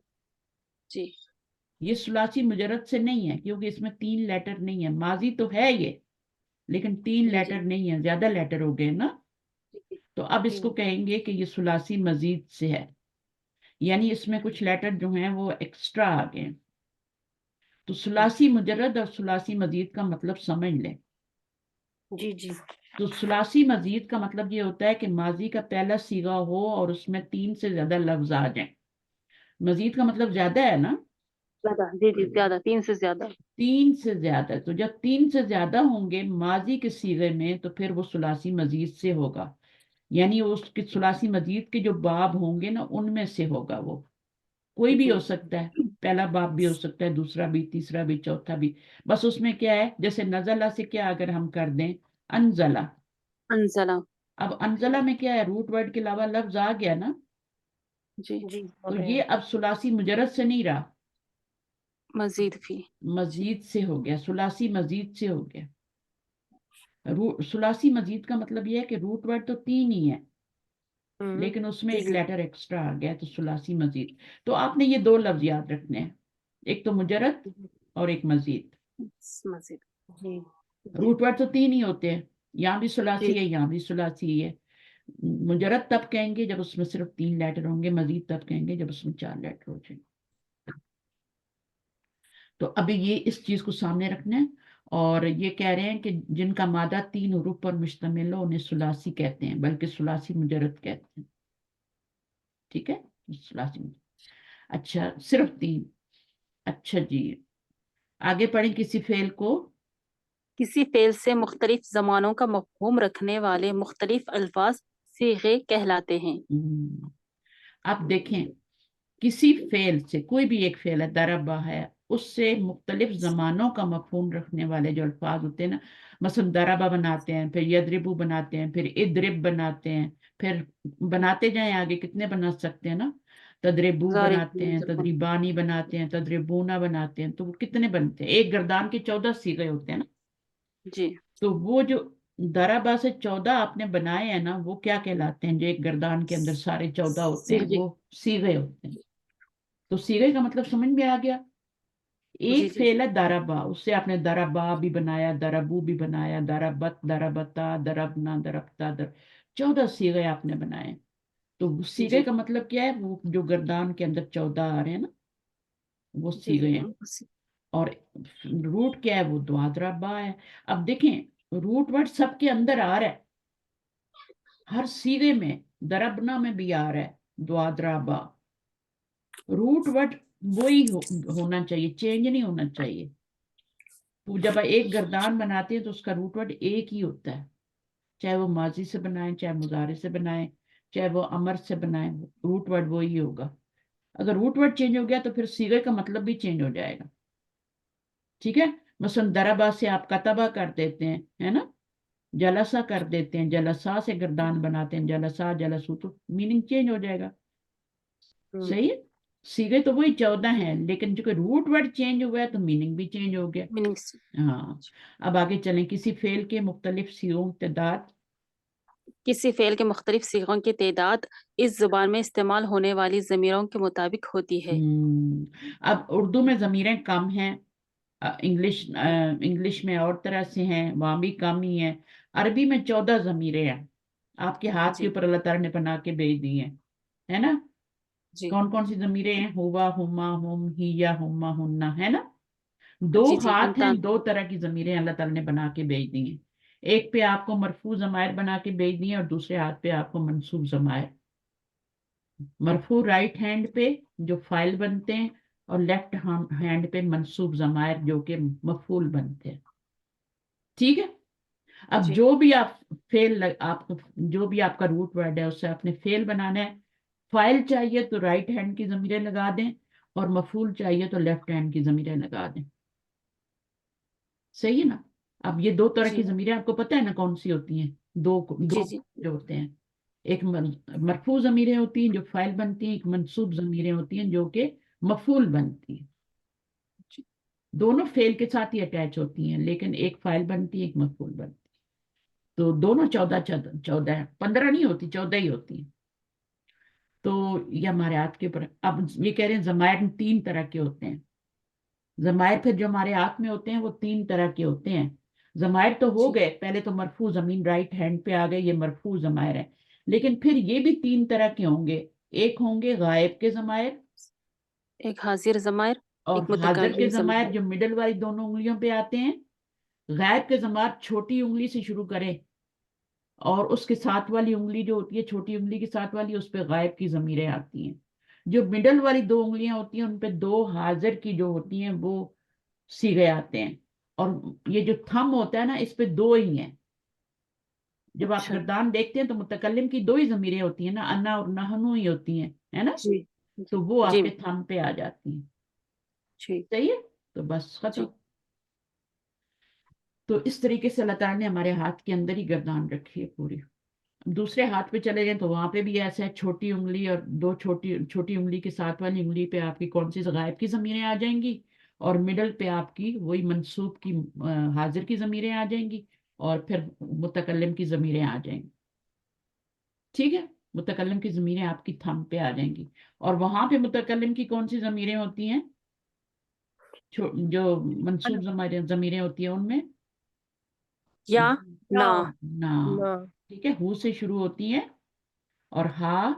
جی یہ ثلاثی مجرد سے نہیں ہے کیونکہ اس میں 3 لیٹر نہیں ہے، ماضی تو ہے یہ لیکن 3 جی جی لیٹر نہیں ہے، زیادہ لیٹر ہو گئے نا، تو اب اس جی کو کہیں گے کہ یہ ثلاثی مزید سے ہے، یعنی اس میں کچھ لیٹر جو ہیں وہ ایکسٹرا آ گئے ہیں۔ تو ثلاثی مجرد اور ثلاثی مزید کا مطلب سمجھ لیں۔ جی جی تو ثلاثی مزید کا مطلب یہ ہوتا ہے کہ ماضی کا پہلا صیغہ ہو اور اس میں 3 سے زیادہ لفظ آ جائیں۔ مزید کا مطلب زیادہ ہے نا، زیادہ، جی جی زیادہ، 3 سے زیادہ۔ 3 سے زیادہ، تو جب 3 سے زیادہ ہوں گے ماضی کے صیغے میں تو پھر وہ ثلاثی مزید سے ہوگا، یعنی اس کے ثلاثی مزید کے جو باب ہوں گے نا ان میں سے ہوگا، وہ کوئی بھی جی ہو سکتا ہے، پہلا باب بھی ہو سکتا ہے، دوسرا بھی، تیسرا بھی، چوتھا بھی، بس اس میں کیا ہے، جیسے نزلہ سے کیا اگر ہم کر دیں انزلہ، انزلہ۔ اب انزلہ میں کیا ہے، روٹ ورڈ کے علاوہ لفظ آ گیا نا، جی جی تو ہو گیا یہ اب ثلاثی مجرد سے نہیں رہا، مزید فی۔ مزید سے ہو گیا، ثلاثی مزید سے ہو گیا۔ ثلاثی مزید کا مطلب یہ ہے کہ روٹ ورڈ تو 3 ہی ہے لیکن اس میں جی ایک جی لیٹر ایکسٹرا آ گیا تو ثلاثی مزید۔ تو آپ نے یہ 2 لفظ یاد رکھنے ہیں، ایک تو مجرد اور ایک مزید۔ مزید۔ جی روٹ ورڈ تو 3 ہی ہوتے ہیں، یہاں بھی جی ثلاثی ہے، یہاں بھی ثلاثی ہے۔ مجرد تب کہیں گے جب اس میں صرف 3 لیٹر ہوں گے، مزید تب کہیں گے جب اس میں 4 لیٹر ہو جائیں گے۔ تو ابھی یہ اس چیز کو سامنے رکھنا ہے، اور یہ کہہ رہے ہیں کہ جن کا مادہ 3 حروف پر مشتمل ہو انہیں ثلاثی کہتے ہیں، بلکہ ثلاثی مجرد کہتے ہیں، ٹھیک ہے، ثلاثی مجرد۔ اچھا صرف 3، اچھا جی آگے پڑھیں، کسی فعل کو کسی فعل سے مختلف زمانوں کا مفہوم رکھنے والے مختلف الفاظ صیغے کہلاتے ہیں۔ اب دیکھیں، کسی فعل سے، کوئی بھی ایک فعل ہے، ضربہ ہے، اس سے مختلف زمانوں کا مفہوم رکھنے والے جو الفاظ ہوتے ہیں نا، مثلا ضربہ بناتے ہیں، پھر یضربو بناتے ہیں، پھر اضرب بناتے ہیں، پھر بناتے جائیں آگے کتنے بنا سکتے ہیں نا، تضربو بناتے ہیں، تضریبانی بناتے ہیں، تضربونا بناتے ہیں، تو وہ کتنے بنتے ہیں؟ ایک گردان کے 14 صیغے ہوتے ہیں نا، جی تو وہ جو ضربہ سے 14 آپ نے بنائے ہیں نا، وہ کیا کہلاتے ہیں؟ جو ایک گردان کے اندر سارے 14 ہوتے ہیں صیغے۔ وہ صیغے ہوتے ہیں۔ تو صیغے کا مطلب سمجھ میں آ گیا؟ جی ایک جی فعل ہے ضربہ، اس سے آپ نے ضربا بھی بنایا، ضربو بھی بنایا، ضربت، ضربتا، ضربنا، ضربتا، 14 صیغے آپ نے بنائے۔ تو صیغے جی کا مطلب کیا ہے؟ وہ جو گردان کے اندر 14 آ رہے ہیں نا، وہ جی صیغے ہیں۔ اور روٹ کیا ہے؟ وہ دعا ضربا ہے۔ اب دیکھیں، روٹ ورڈ سب کے اندر آ رہا ہے، ہر صیغے میں، ضربنا میں بھی آ رہا ہے دعا ضربا، روٹ ورڈ وہی ہونا چاہیے، چینج نہیں ہونا چاہیے۔ تو جب ایک گردان بناتے ہیں تو اس کا روٹ ورڈ ایک ہی ہوتا ہے، چاہے وہ ماضی سے بنائیں، چاہے مضارع سے بنائیں، چاہے وہ امر سے بنائیں، روٹ ورڈ وہی ہوگا۔ اگر روٹ ورڈ چینج ہو گیا تو پھر صیغے کا مطلب بھی چینج ہو جائے گا، ٹھیک ہے؟ مثلا ضربا سے آپ کتبہ کر دیتے ہیں، ہے نا، جلسہ کر دیتے ہیں، جلسہ سے گردان بناتے ہیں، جلسہ، جلسو، تو میننگ چینج ہو جائے گا، صحیح ہے؟ صیغے تو وہی 14 ہیں لیکن جو کہ روٹ ورڈ چینج ہوا ہے تو میننگ بھی چینج ہو گیا۔ میننگس۔ ہاں، اب آگے چلیں، کسی فعل کے مختلف صیغوں کی تعداد، کسی فعل کے مختلف صیغوں کی تعداد اس زبان میں استعمال ہونے والی ضمیروں کے مطابق ہوتی ہے۔ اب اردو میں ضمیریں کم ہیں، انگلش میں اور طرح سے ہیں، وہاں بھی کم ہی ہیں، عربی میں 14 ضمیریں ہیں، آپ کے ہاتھ کے جی اوپر اللہ تعالیٰ نے بنا کے بھیج دی ہیں، ہے نا؟ جی کون کون سی ضمیریں ہیں؟ ہوا، ہما، ہم، ہیا، ہما، ہننا، ہے نا؟ 2 جی جی ہاتھ ہیں، امتان۔ 2 طرح کی ضمیریں اللہ تعالیٰ نے بنا کے بھیج دی ہیں، ایک پہ آپ کو مرفوع ضمائر بنا کے بھیج دی ہیں اور دوسرے ہاتھ پہ آپ کو منصوب ضمائر۔ مرفوع رائٹ ہینڈ پہ جو فائل بنتے ہیں، اور لیفٹ ہینڈ پہ منصوب ضمائر جو کہ مفعول بنتے ہیں، ٹھیک ہے. اب جی جو بھی آپ فیل آپ جو بھی آپ کا روٹ ورڈ ہے اس سے آپ نے فیل بنانا ہے. فائل چاہیے تو رائٹ ہینڈ کی ضمیریں لگا دیں اور مفعول چاہیے تو لیفٹ ہینڈ کی ضمیریں لگا دیں. صحیح ہے نا. اب یہ دو طرح جی کی ضمیریں آپ کو پتہ ہے نا کون سی ہوتی ہیں. دو جی جی جو ہوتے ہیں. ایک مرفوع ضمیریں ہوتی ہیں جو فائل بنتی ہیں. ایک منصوب ضمیریں ہوتی ہیں جو کہ مفعول بنتی ہیں. دونوں فعل کے ساتھ ہی اٹیچ ہوتی ہیں لیکن ایک فائل بنتی ہے ایک مفعول بنتی ہے. تو دونوں 14 ہے. 15 نہیں ہوتی 14 ہی ہوتی ہیں. تو یہ ہمارے ہاتھ کے اوپر. اب یہ کہہ رہے ہیں ضمائر 3 طرح کے ہوتے ہیں. ضمائر پھر جو ہمارے ہاتھ میں ہوتے ہیں وہ 3 طرح کے ہوتے ہیں. ضمائر تو ہو جی گئے پہلے تو مرفوع ضمیر رائٹ ہینڈ پہ آ گئے یہ مرفوع ضمائر ہیں. لیکن پھر یہ بھی 3 طرح کے ہوں گے. ایک ہوں گے غائب کے ضمائر ایک حاضر ضمائر اور ایک حاضر کے متکلم ضمائر ضمائر. جو مڈل والی دونوں انگلیوں پہ آتے ہیں. غائب کے ضمائر چھوٹی انگلی سے شروع کریں اور اس کے ساتھ والی انگلی جو ہوتی ہے چھوٹی انگلی کے ساتھ والی اس پہ غائب کی ضمیریں آتی ہیں. جو مڈل والی 2 انگلیاں ہوتی ہیں ان پہ 2 حاضر کی جو ہوتی ہیں وہ صیغے آتے ہیں. اور یہ جو تھم ہوتا ہے نا اس پہ 2 ہی ہیں. جب آپ اچھا گردان دیکھتے ہیں تو متکلم کی 2 ہی ضمیریں ہوتی ہیں نا. انا اور نحنو ہی ہوتی ہیں ہے نا. جی تو وہ جی آپ کے تھم پہ آ جاتی ہیں. جی صحیح ہے. تو بس ختم. جی تو اس طریقے سے اللہ تعالیٰ نے ہمارے ہاتھ کے اندر ہی گردان رکھی ہے پوری. دوسرے ہاتھ پہ چلے جائیں تو وہاں پہ بھی ایسا ہے. چھوٹی انگلی اور 2 چھوٹی انگلی کے ساتھ والی انگلی پہ آپ کی کون سی غائب کی ضمیریں آ جائیں گی اور مڈل پہ آپ کی وہی منصوب کی حاضر کی ضمیریں آ جائیں گی اور پھر متکلم کی ضمیریں آ جائیں گی. ٹھیک ہے. متکلم کی ضمیریں آپ کی تھم پہ آ جائیں گی. اور وہاں پہ متکلم کی کون سی ضمیریں ہوتی ہیں جو منصوب ضمیریں ہوتی ہیں ان میں یا نا نا. نا ٹھیک ہے. ہو سے شروع ہوتی ہیں اور ہا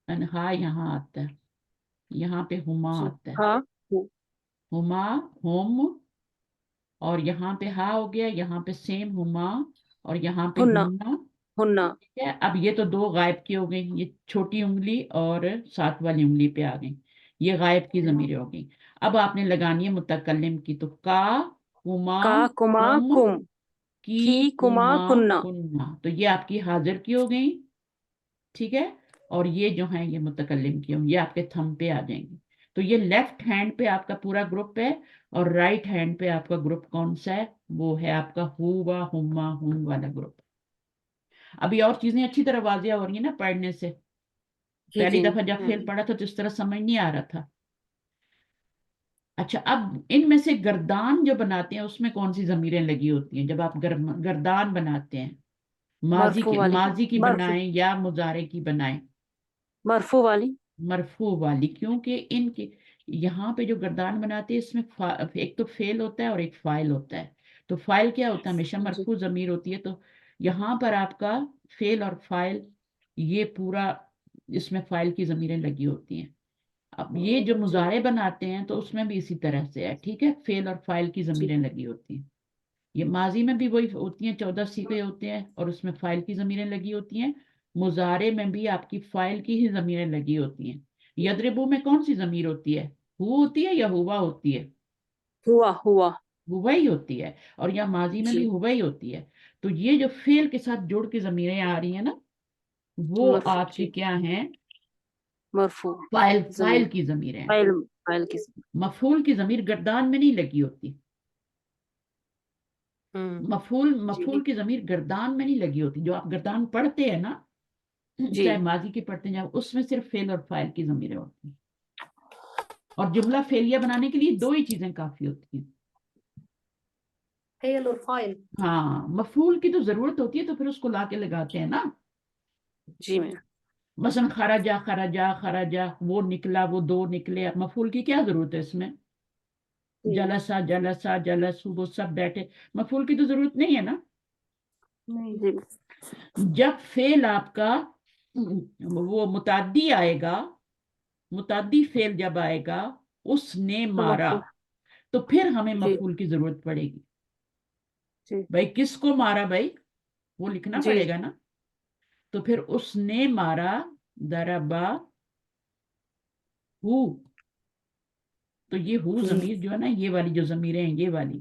یہاں آتا ہے. یہاں پہ ہما جی آتا ہے. ہاں ہما ہوم اور یہاں پہ ہا ہو گیا. یہاں پہ سیم ہما اور یہاں پہ ہننا ہننا. ہننا. ٹھیک ہے. اب یہ تو 2 غائب کی ہو گئی. یہ چھوٹی انگلی اور ساتھ والی انگلی پہ آ گئی. یہ غائب کی ضمیریں ہو گئی. اب آپ نے لگانی ہے متکلم کی. تو کا کما کا کما کم کم کی کی کما کما کننا. کننا. تو یہ آپ کی حاضر کی ہو گئی. ٹھیک ہے. اور یہ جو ہیں یہ متکلم کی ہوں یہ آپ کے تھم پہ آ جائیں گے. تو یہ لیفٹ ہینڈ پہ آپ کا پورا گروپ ہے اور رائٹ ہینڈ پہ آپ کا گروپ کون سا ہے وہ ہے آپ کا ہوا ہما ہم والا گروپ. ابھی اور چیزیں اچھی طرح واضح ہو رہی ہیں نا پڑھنے سے. جی پہلی جی دفعہ جب فعل پڑھا تھا تو اس طرح سمجھ نہیں آ رہا تھا. اچھا اب ان میں سے گردان جو بناتے ہیں اس میں کون سی ضمیریں لگی ہوتی ہیں جب آپ گردان بناتے ہیں. مرفوع والی ماضی کی مرفوع بنائیں یا مضارع کی بنائیں. مرفوع والی. مرفوع والی کیونکہ ان کے یہاں پہ جو گردان بناتے ہیں اس میں ایک تو فعل ہوتا ہے اور ایک فاعل ہوتا ہے. تو فاعل کیا ہوتا ہے ہمیشہ جی مرفوع ضمیر ہوتی ہے. تو یہاں پر آپ کا فعل اور فاعل یہ پورا اس میں فاعل کی ضمیریں لگی ہوتی ہیں. اب یہ جو جی مضارع بناتے ہیں تو اس میں بھی اسی طرح سے ہے. ٹھیک ہے. فعل اور فاعل کی جی ضمیریں لگی ہوتی ہیں. یہ ماضی میں بھی وہی ہوتی ہیں 14 صیغے ہوتے ہیں اور اس میں فاعل کی ضمیریں لگی ہوتی ہیں. مضارع میں بھی آپ کی فاعل کی ہی ضمیریں لگی ہوتی ہیں. یضربو میں کون سی ضمیر ہوتی ہے ہو ہوتی ہے یا ہوا ہوتی ہے. ہوا ہوا. ہوا ہی ہوتی ہے. اور یا ماضی میں جی بھی ہوا ہی ہوتی ہے. تو یہ جو فعل کے ساتھ جڑ کے ضمیریں آ رہی ہیں نا وہ مرفوع. آپ کی جی کیا ہیں مرفوع فاعل ضمیر. کی ضمیریں ہیں. فاعل فاعل کی. مفعول کی ضمیر گردان میں نہیں لگی ہوتی. جی مفعول کی ضمیر گردان میں نہیں لگی ہوتی. جو آپ گردان پڑھتے ہیں نا جی چاہے ماضی کی پڑھتے ہیں اس میں صرف فعل اور فاعل کی ضمیریں ہوتی ہیں. اور جملہ فعلیہ بنانے کے لیے 2 ہی چیزیں کافی ہوتی ہیں. فعل اور فاعل. ہاں مفعول کی تو ضرورت ہوتی ہے تو پھر اس کو لا کے لگاتے ہیں نا. جی میں. مثلا خرجا خرجا خرجا وہ نکلا وہ 2 نکلے. اب مفعول کی کیا ضرورت ہے اس میں. جلسا جلسا جلس وہ سب بیٹھے. مفعول کی تو ضرورت نہیں ہے نا. جی جب فعل آپ کا وہ متعدی آئے گا متعدی فعل جب آئے گا اس نے مارا مرفوع. تو پھر ہمیں جی مفعول کی ضرورت پڑے گی. جی بھائی کس کو مارا بھائی وہ لکھنا جی پڑے گا نا. تو پھر اس نے مارا ضربا ہو. تو یہ ہو جی ضمیر جو ہے نا یہ والی جو ضمیریں ہیں یہ والی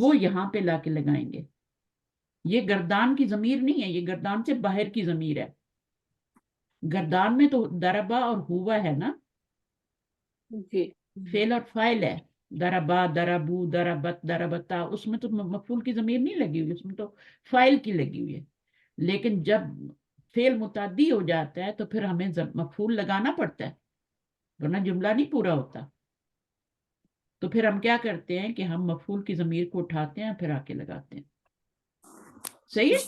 وہ یہاں پہ لا کے لگائیں گے. یہ گردان کی ضمیر نہیں ہے، یہ گردان سے باہر کی ضمیر ہے. گردان میں تو دربا اور ہوا ہے نا، جی فعل اور فاعل ہے. دربا، دربو، دربت، دربتا، اس میں تو مفعول کی ضمیر نہیں لگی ہوئی، اس میں تو فاعل کی لگی ہوئی ہے. لیکن جب فعل متعدی ہو جاتا ہے تو پھر ہمیں مفعول لگانا پڑتا ہے، ورنہ جملہ نہیں پورا ہوتا. تو پھر ہم کیا کرتے ہیں کہ ہم مفعول کی ضمیر کو اٹھاتے ہیں پھر آ کے لگاتے ہیں. صحیح ہے.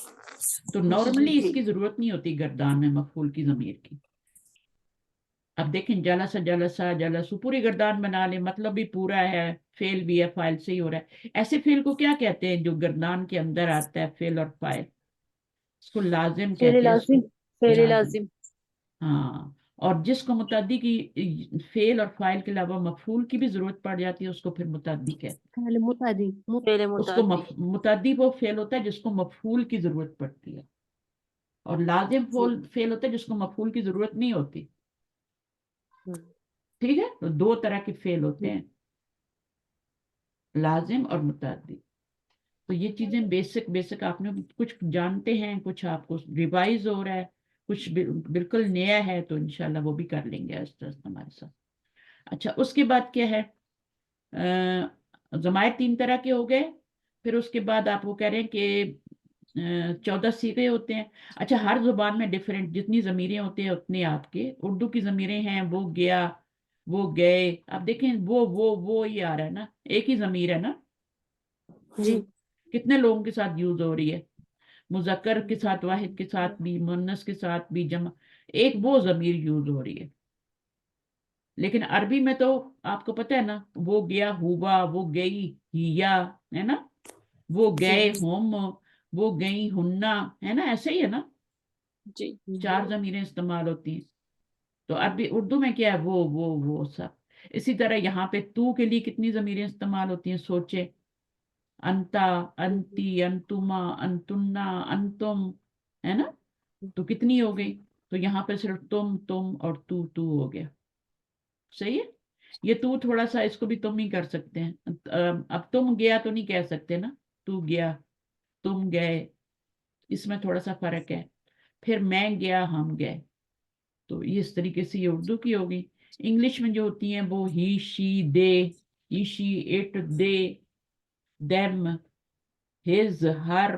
تو نارملی اس کی ضرورت نہیں ہوتی گردان میں مفعول کی ضمیر کی. اب دیکھیں جلسہ، جلسہ، جلسو، پوری گردان بنا لیں، مطلب بھی پورا ہے، فعل بھی ہے، فاعل سے ہی ہو رہا ہے. ایسے فعل کو کیا کہتے ہیں جو گردان کے اندر آتا ہے، فعل اور فاعل؟ اس کو لازم فعل کہتے ہیں. اس لازم، کو فعل لازم. لازم. ہاں. اور جس کو متعدی کی فعل اور فاعل کے علاوہ مفعول کی بھی ضرورت پڑ جاتی ہے اس کو پھر متعدی کہتے ہیں. فعل متعدی فعل اس کو متعدی. متعدی وہ فعل ہوتا ہے جس کو مفعول کی ضرورت پڑتی ہے، اور لازم فعل ہوتا ہے جس کو مفعول کی ضرورت نہیں ہوتی. ٹھیک ہے. تو دو طرح کے فعل ہوتے ہیں، لازم اور متعدی. تو یہ چیزیں بیسک آپ نے کچھ جانتے ہیں، کچھ آپ کو ریوائز ہو رہا ہے، کچھ بالکل نیا ہے، تو انشاءاللہ وہ بھی کر لیں گے آہستہ آہستہ ہمارے ساتھ. اچھا، اس کے بعد کیا ہے؟ ضمائر 3 طرح کے ہو گئے. پھر اس کے بعد آپ وہ کہہ رہے ہیں کہ 14 صیغے ہوتے ہیں. اچھا، ہر زبان میں ڈفرینٹ جتنی ضمیریں ہوتی ہیں اتنی آپ کے اردو کی ضمیریں ہیں. وہ گیا، وہ گئے. آپ دیکھیں وہ ہی آ رہا ہے نا، ایک ہی ضمیر ہے نا. جی کتنے لوگوں کے ساتھ یوز ہو رہی ہے؟ مذکر کے ساتھ، واحد کے ساتھ بھی، مؤنث کے ساتھ بھی، جمع، ایک وہ ضمیر یوز ہو رہی ہے. لیکن عربی میں تو آپ کو پتہ ہے نا، وہ گیا ہوا، وہ گئی ہیا، ہے نا، وہ گئے ہم، وہ گئی ہننا، ہے نا، ایسے ہی ہے نا. جی 4 ضمیریں استعمال ہوتی ہیں. تو عربی اردو میں کیا ہے؟ وہ سب. اسی طرح یہاں پہ تو کے لیے کتنی ضمیریں استعمال ہوتی ہیں؟ سوچے. انتا، انتی، انتما، انتنا، انتم، ہے نا. تو کتنی ہو گئی؟ تو یہاں پہ صرف تم اور تو ہو گیا. صحیح ہے. یہ تو تھوڑا سا اس کو بھی تم ہی کر سکتے ہیں. اب تم گیا تو نہیں کہہ سکتے نا، تو گیا، تم گئے، اس میں تھوڑا سا فرق ہے. پھر میں گیا، ہم گئے. تو یہ اس طریقے سے یہ اردو کی ہوگی. انگلش میں جو ہوتی ہیں وہ ہی، شی، دے، ہی، شی، اٹ، دے، دیم، ہز، ہر،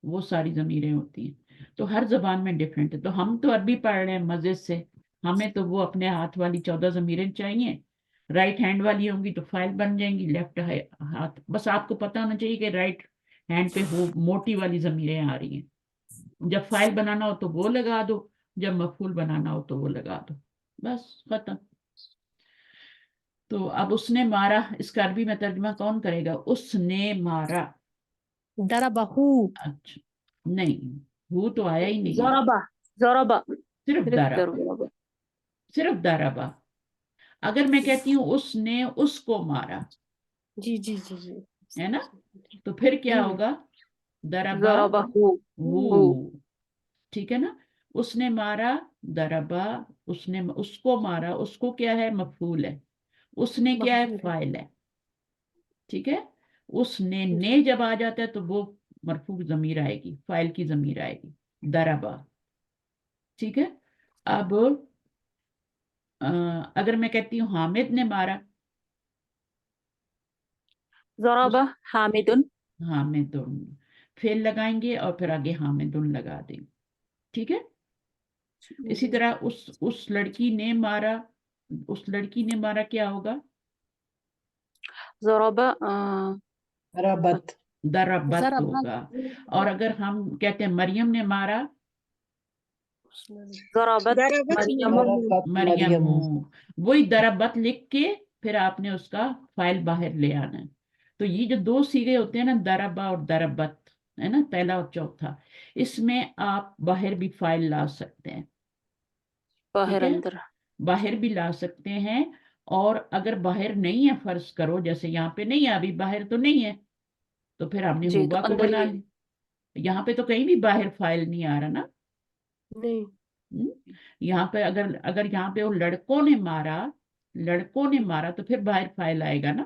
وہ ساری ضمیریں ہوتی ہیں. تو ہر زبان میں ڈفرینٹ ہے. تو ہم تو عربی پڑھ رہے ہیں مزے سے، ہمیں تو وہ اپنے ہاتھ والی 14 ضمیریں چاہیے. رائٹ ہینڈ والی ہوں گی تو فائل بن جائیں گی، لیفٹ ہاتھ. بس آپ کو پتہ ہونا چاہیے کہ رائٹ ہینڈ پہ وہ موٹی والی ضمیریں آ رہی ہیں. جب فائل بنانا ہو تو وہ لگا دو، جب مفعول بنانا ہو تو وہ لگا دو، بس ختم. تو اب اس نے مارا، اس کا عربی میں ترجمہ کون کرے گا؟ اس نے مارا. ضربہ، اچھا، نہیں، وہ تو آیا ہی نہیں ہے. ضربہ، ضربہ، صرف صرف ضربا، ضربہ. صرف ضربا. اگر میں کہتی ہوں اس نے اس کو مارا، جی جی جی جی. ہے نا، تو پھر کیا ہوگا؟ ضربا ضربہ وہ. ٹھیک ہے نا. اس نے مارا، ضربا، اس نے اس کو مارا. اس کو کیا ہے؟ مفعول ہے. اس نے کیا ہے؟ فاعل ہے. ٹھیک ہے. اس نے جب آ جاتا ہے تو وہ مرفوع ضمیر آئے گی، فاعل کی ضمیر آئے گی، ضربا. ٹھیک ہے. اب اگر میں کہتی ہوں حامد نے مارا، ضربہ حامد. حامدن، فعل لگائیں گے اور پھر آگے حامدن لگا دیں گے. ٹھیک ہے. اسی طرح اس لڑکی نے مارا، اس لڑکی نے مارا کیا ہوگا؟ ضربہ ربط. ضربت ہوگا. اور اگر ہم کہتے ہیں مریم نے مارا، ضربت ضربت مریم. ربط مریم. مریم. وہی ضربت لکھ کے پھر آپ نے اس کا فائل باہر لے آنا ہے. تو یہ جو 2 صیغے ہوتے ہیں نا، ضربہ اور ضربت، ہے نا، پہلا اور چوتھا، اس میں آپ باہر بھی فائل لا سکتے ہیں. باہر ٹھیک ہے، اندر. باہر بھی لا سکتے ہیں. اور اگر باہر نہیں ہے، فرض کرو جیسے یہاں پہ نہیں ہے، ابھی باہر تو نہیں ہے، تو پھر ہم نے جی تو ہوا کو اندر بنا ہی لی. یہاں پہ تو کہیں بھی باہر فائل نہیں آ رہا نا. نہیں. یہاں پہ اگر یہاں پہ وہ لڑکوں نے مارا، لڑکوں نے مارا، تو پھر باہر فائل آئے گا نا.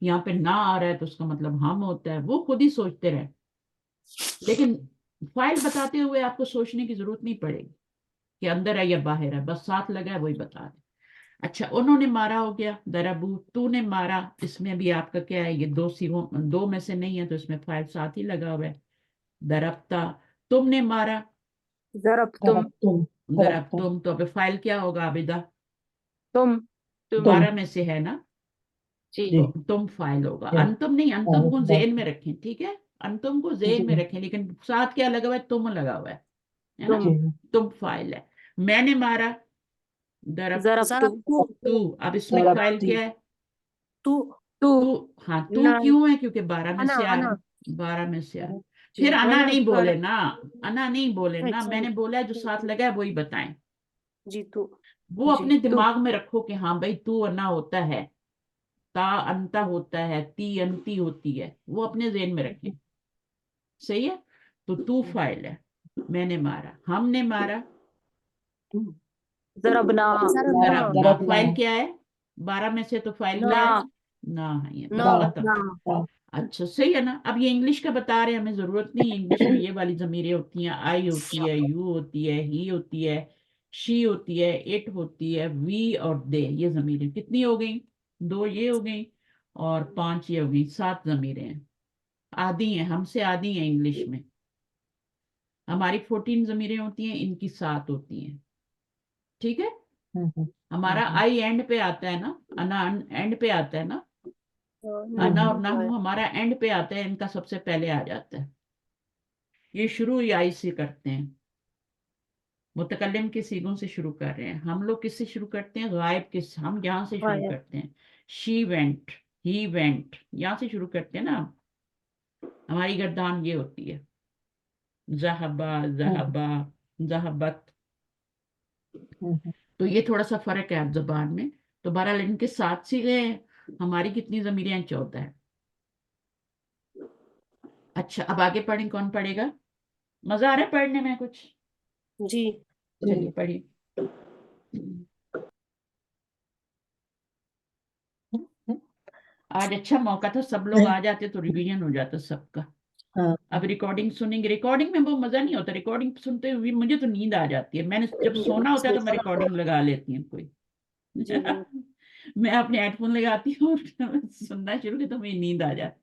یہاں پہ نہ آ رہا ہے تو اس کا مطلب ہم ہوتا ہے، وہ خود ہی سوچتے رہے، لیکن فائل بتاتے ہوئے آپ کو سوچنے کی ضرورت نہیں پڑے گی کہ اندر ہے یا باہر ہے، بس ساتھ لگا ہے وہی بتا دیں۔ اچھا، انہوں نے مارا ہو گیا، ضربو، تو نے مارا، اس میں بھی آپ کا کیا ہے، یہ دو میں سے نہیں ہے تو اس میں فائل ساتھ ہی لگا ہوا ہے، ضربتا، تم نے مارا، ضربتم ضربتم، تو اب فائل کیا ہوگا عابدہ؟ تم 12 میں سے ہے نا، جی جی تم فائل ہوگا، جی انتم نہیں، انتم کو بس ذہن میں رکھیں، ٹھیک ہے، انتم کو ذہن میں جی رکھیں، لیکن ساتھ کیا لگا ہوا ہے، تم لگا ہوا ہے نا، تم جی تم فائل ہے، میں نے مارا، ضرب ضربتو تو، اب اس میں فائل ضربتی کیا ہے، تو تو تو، ہاں تو نہ کیوں ہے، کیونکہ 12 میں انا سے آ رہا انا ہے، 12 میں سے آ رہا ہے۔ جی پھر انا انا نہیں پر بولے نا، انا نہیں بولے نا، اچھا میں نے بولا ہے جو ساتھ لگا ہے وہی بتائیں، جی تو وہ جی اپنے تو دماغ میں رکھو کہ ہاں بھائی تو انا ہوتا ہے، تا انتا ہوتا ہے، تی انتی ہوتی ہے، وہ اپنے ذہن میں رکھیں، صحیح ہے، تو فائل ہے، میں نے مارا، ہم نے مارا، ضربنا ضربنا ضربنا، ضربنا فائل کیا ہے، 12 میں سے تو فائل نہ کیا ہے، نہ ہے، یہ نہ ختم۔ نہ اچھا صحیح ہے نا، اب یہ انگلش کا بتا رہے ہیں، ہمیں ضرورت نہیں ہے، انگلش میں یہ والی ضمیریں ہوتی ہیں، آئی ہوتی ہے، یو ہوتی ہے، ہی ہوتی ہے، شی ہوتی ہے، اٹ ہوتی ہے، وی اور دے، یہ ضمیریں کتنی ہو گئیں، 2 یہ ہو گئیں اور 5 یہ ہو گئیں، 7 ضمیریں ہیں، آدھی ہیں، ہم سے آدھی ہیں انگلش میں، ہماری 14 ضمیریں ہوتی ہیں، ان کی 7 ہوتی ہیں، ٹھیک ہے، ہمارا آئی اینڈ پہ آتا ہے نا، انا اینڈ پہ آتا ہے نا، انا اور نحو ہمارا اینڈ پہ آتا ہے، ان کا سب سے پہلے آ جاتا ہے، یہ شروع ہی آئی سے کرتے ہیں، متکلم کے صیغوں سے شروع کر رہے ہیں، ہم لوگ کس سے شروع کرتے ہیں، غائب کے، ہم یہاں سے شروع غائب کرتے ہیں، شی وینٹ، ہی وینٹ، یہاں سے شروع کرتے ہیں نا، ہماری گردان یہ ہوتی ہے، ذہبا، ذہبا، ذہبت، تو یہ تھوڑا سا فرق ہے اب زبان میں، تو بہرحال ان کے 7 صیغے ہیں، ہماری کتنی ضمیریں ہیں، 14 ہے۔ اچھا اب آگے پڑھیں، کون پڑھے گا، مزہ آ رہا ہے پڑھنے میں کچھ، جی چلیے پڑھیے۔ آج اچھا موقع تھا، سب لوگ آ جاتے تو ریویژن ہو جاتا سب کا، اب ریکارڈنگ سنیں گے، ریکارڈنگ میں وہ مزہ نہیں ہوتا، ریکارڈنگ سنتے ہوئے مجھے تو نیند آ جاتی ہے، میں نے جب سونا ہوتا ہے تو میں ریکارڈنگ لگا لیتی ہوں کوئی، جی میں اپنے ہیڈ فون لگاتی ہوں اور سننا شروع کی تو مجھے نیند آ جاتی،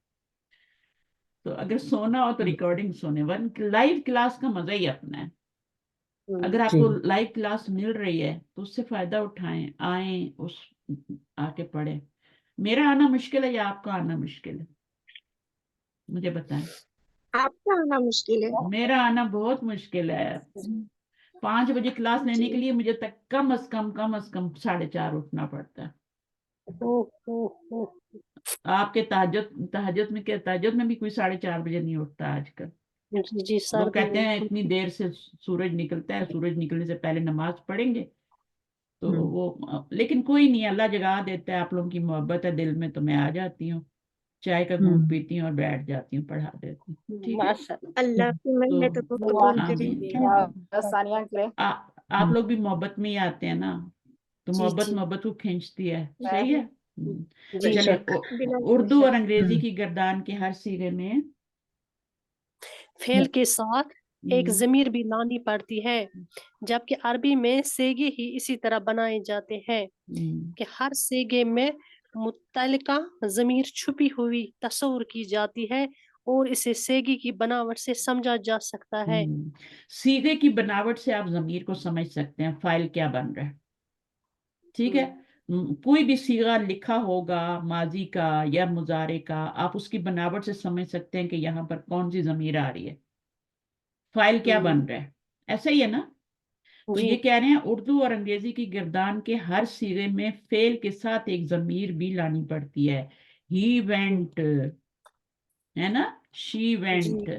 تو اگر سونا ہو تو ریکارڈنگ سونے، ورنہ لائیو کلاس کا مزہ ہی اپنا ہے، اگر آپ کو لائیو کلاس مل رہی ہے تو اس سے فائدہ اٹھائیں، آئیں، اس آ کے پڑھیں، میرا آنا مشکل ہے یا آپ کا آنا مشکل ہے، مجھے بتائیں، آپ کا آنا مشکل ہے۔ میرا آنا بہت مشکل ہے، 5 بجے کلاس لینے کے لیے مجھے تک کم از کم 4:30 اٹھنا پڑتا ہے، آپ کے تہجد میں کیا، تہجد میں بھی کوئی 4:30 بجے نہیں اٹھتا آج کل، جی لوگ سردی کہتے ہیں اتنی دیر سے سورج نکلتا ہے، سورج نکلنے سے پہلے نماز پڑھیں گے، تو وہ، لیکن کوئی نہیں، اللہ جگا دیتا ہے، آپ لوگوں کی محبت ہے دل میں تو میں آ جاتی ہوں، چائے کا گھونٹ پیتی ہوں اور بیٹھ جاتی ہوں، پڑھا دیتی ہوں، ٹھیک ہے، اللہ کی تو محنت کو قبول کرے۔ آمین، آپ لوگ بھی محبت میں ہی آتے ہیں نا، تو جی محبت جی محبت کو کھینچتی ہے، صحیح ہے، جی چلے، بلا اردو شک۔ اور انگریزی کی گردان کے ہر صیغے میں فعل کے ساتھ ایک ضمیر بھی لانی پڑتی ہے، جبکہ عربی میں صیغے ہی اسی طرح بنائے جاتے ہیں کہ ہر صیغے میں متعلقہ ضمیر چھپی ہوئی تصور کی جاتی ہے اور اسے صیغے کی بناوٹ سے سمجھا جا سکتا ہے۔ صیغے کی بناوٹ سے آپ ضمیر کو سمجھ سکتے ہیں فائل کیا بن رہا ہے، ٹھیک ہے، کوئی بھی صیغہ لکھا ہوگا ماضی کا یا مضارع کا، آپ اس کی بناوٹ سے سمجھ سکتے ہیں کہ یہاں پر کون سی ضمیر آ رہی ہے، فائل کیا بن رہا ہے، ایسا ہی ہے نا، تو جی یہ کہہ رہے ہیں اردو اور انگریزی کی گردان کے ہر صیغے میں فعل کے ساتھ ایک ضمیر بھی لانی پڑتی ہے، ہی وینٹ ہے نا، شی جی وینٹ،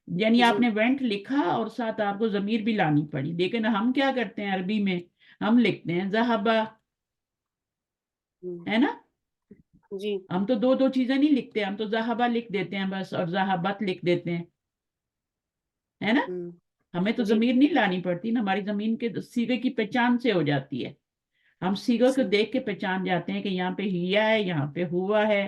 یعنی آپ جی نے وینٹ لکھا اور ساتھ آپ کو ضمیر بھی لانی پڑی، لیکن ہم کیا کرتے ہیں عربی میں، ہم لکھتے ہیں ذہبا، ہے نا، جی ہم تو دو چیزیں نہیں لکھتے، ہم تو ذہبا لکھ دیتے ہیں بس، اور ذہبت لکھ دیتے ہیں، ہے نا، ہمیں تو جی ضمیر نہیں لانی پڑتی نا، ہماری زمین کے صیغے کی پہچان سے ہو جاتی ہے، ہم صیغے کو دیکھ کے پہچان جاتے ہیں کہ یہاں پہ ہیا ہے، یہاں پہ ہوا ہے،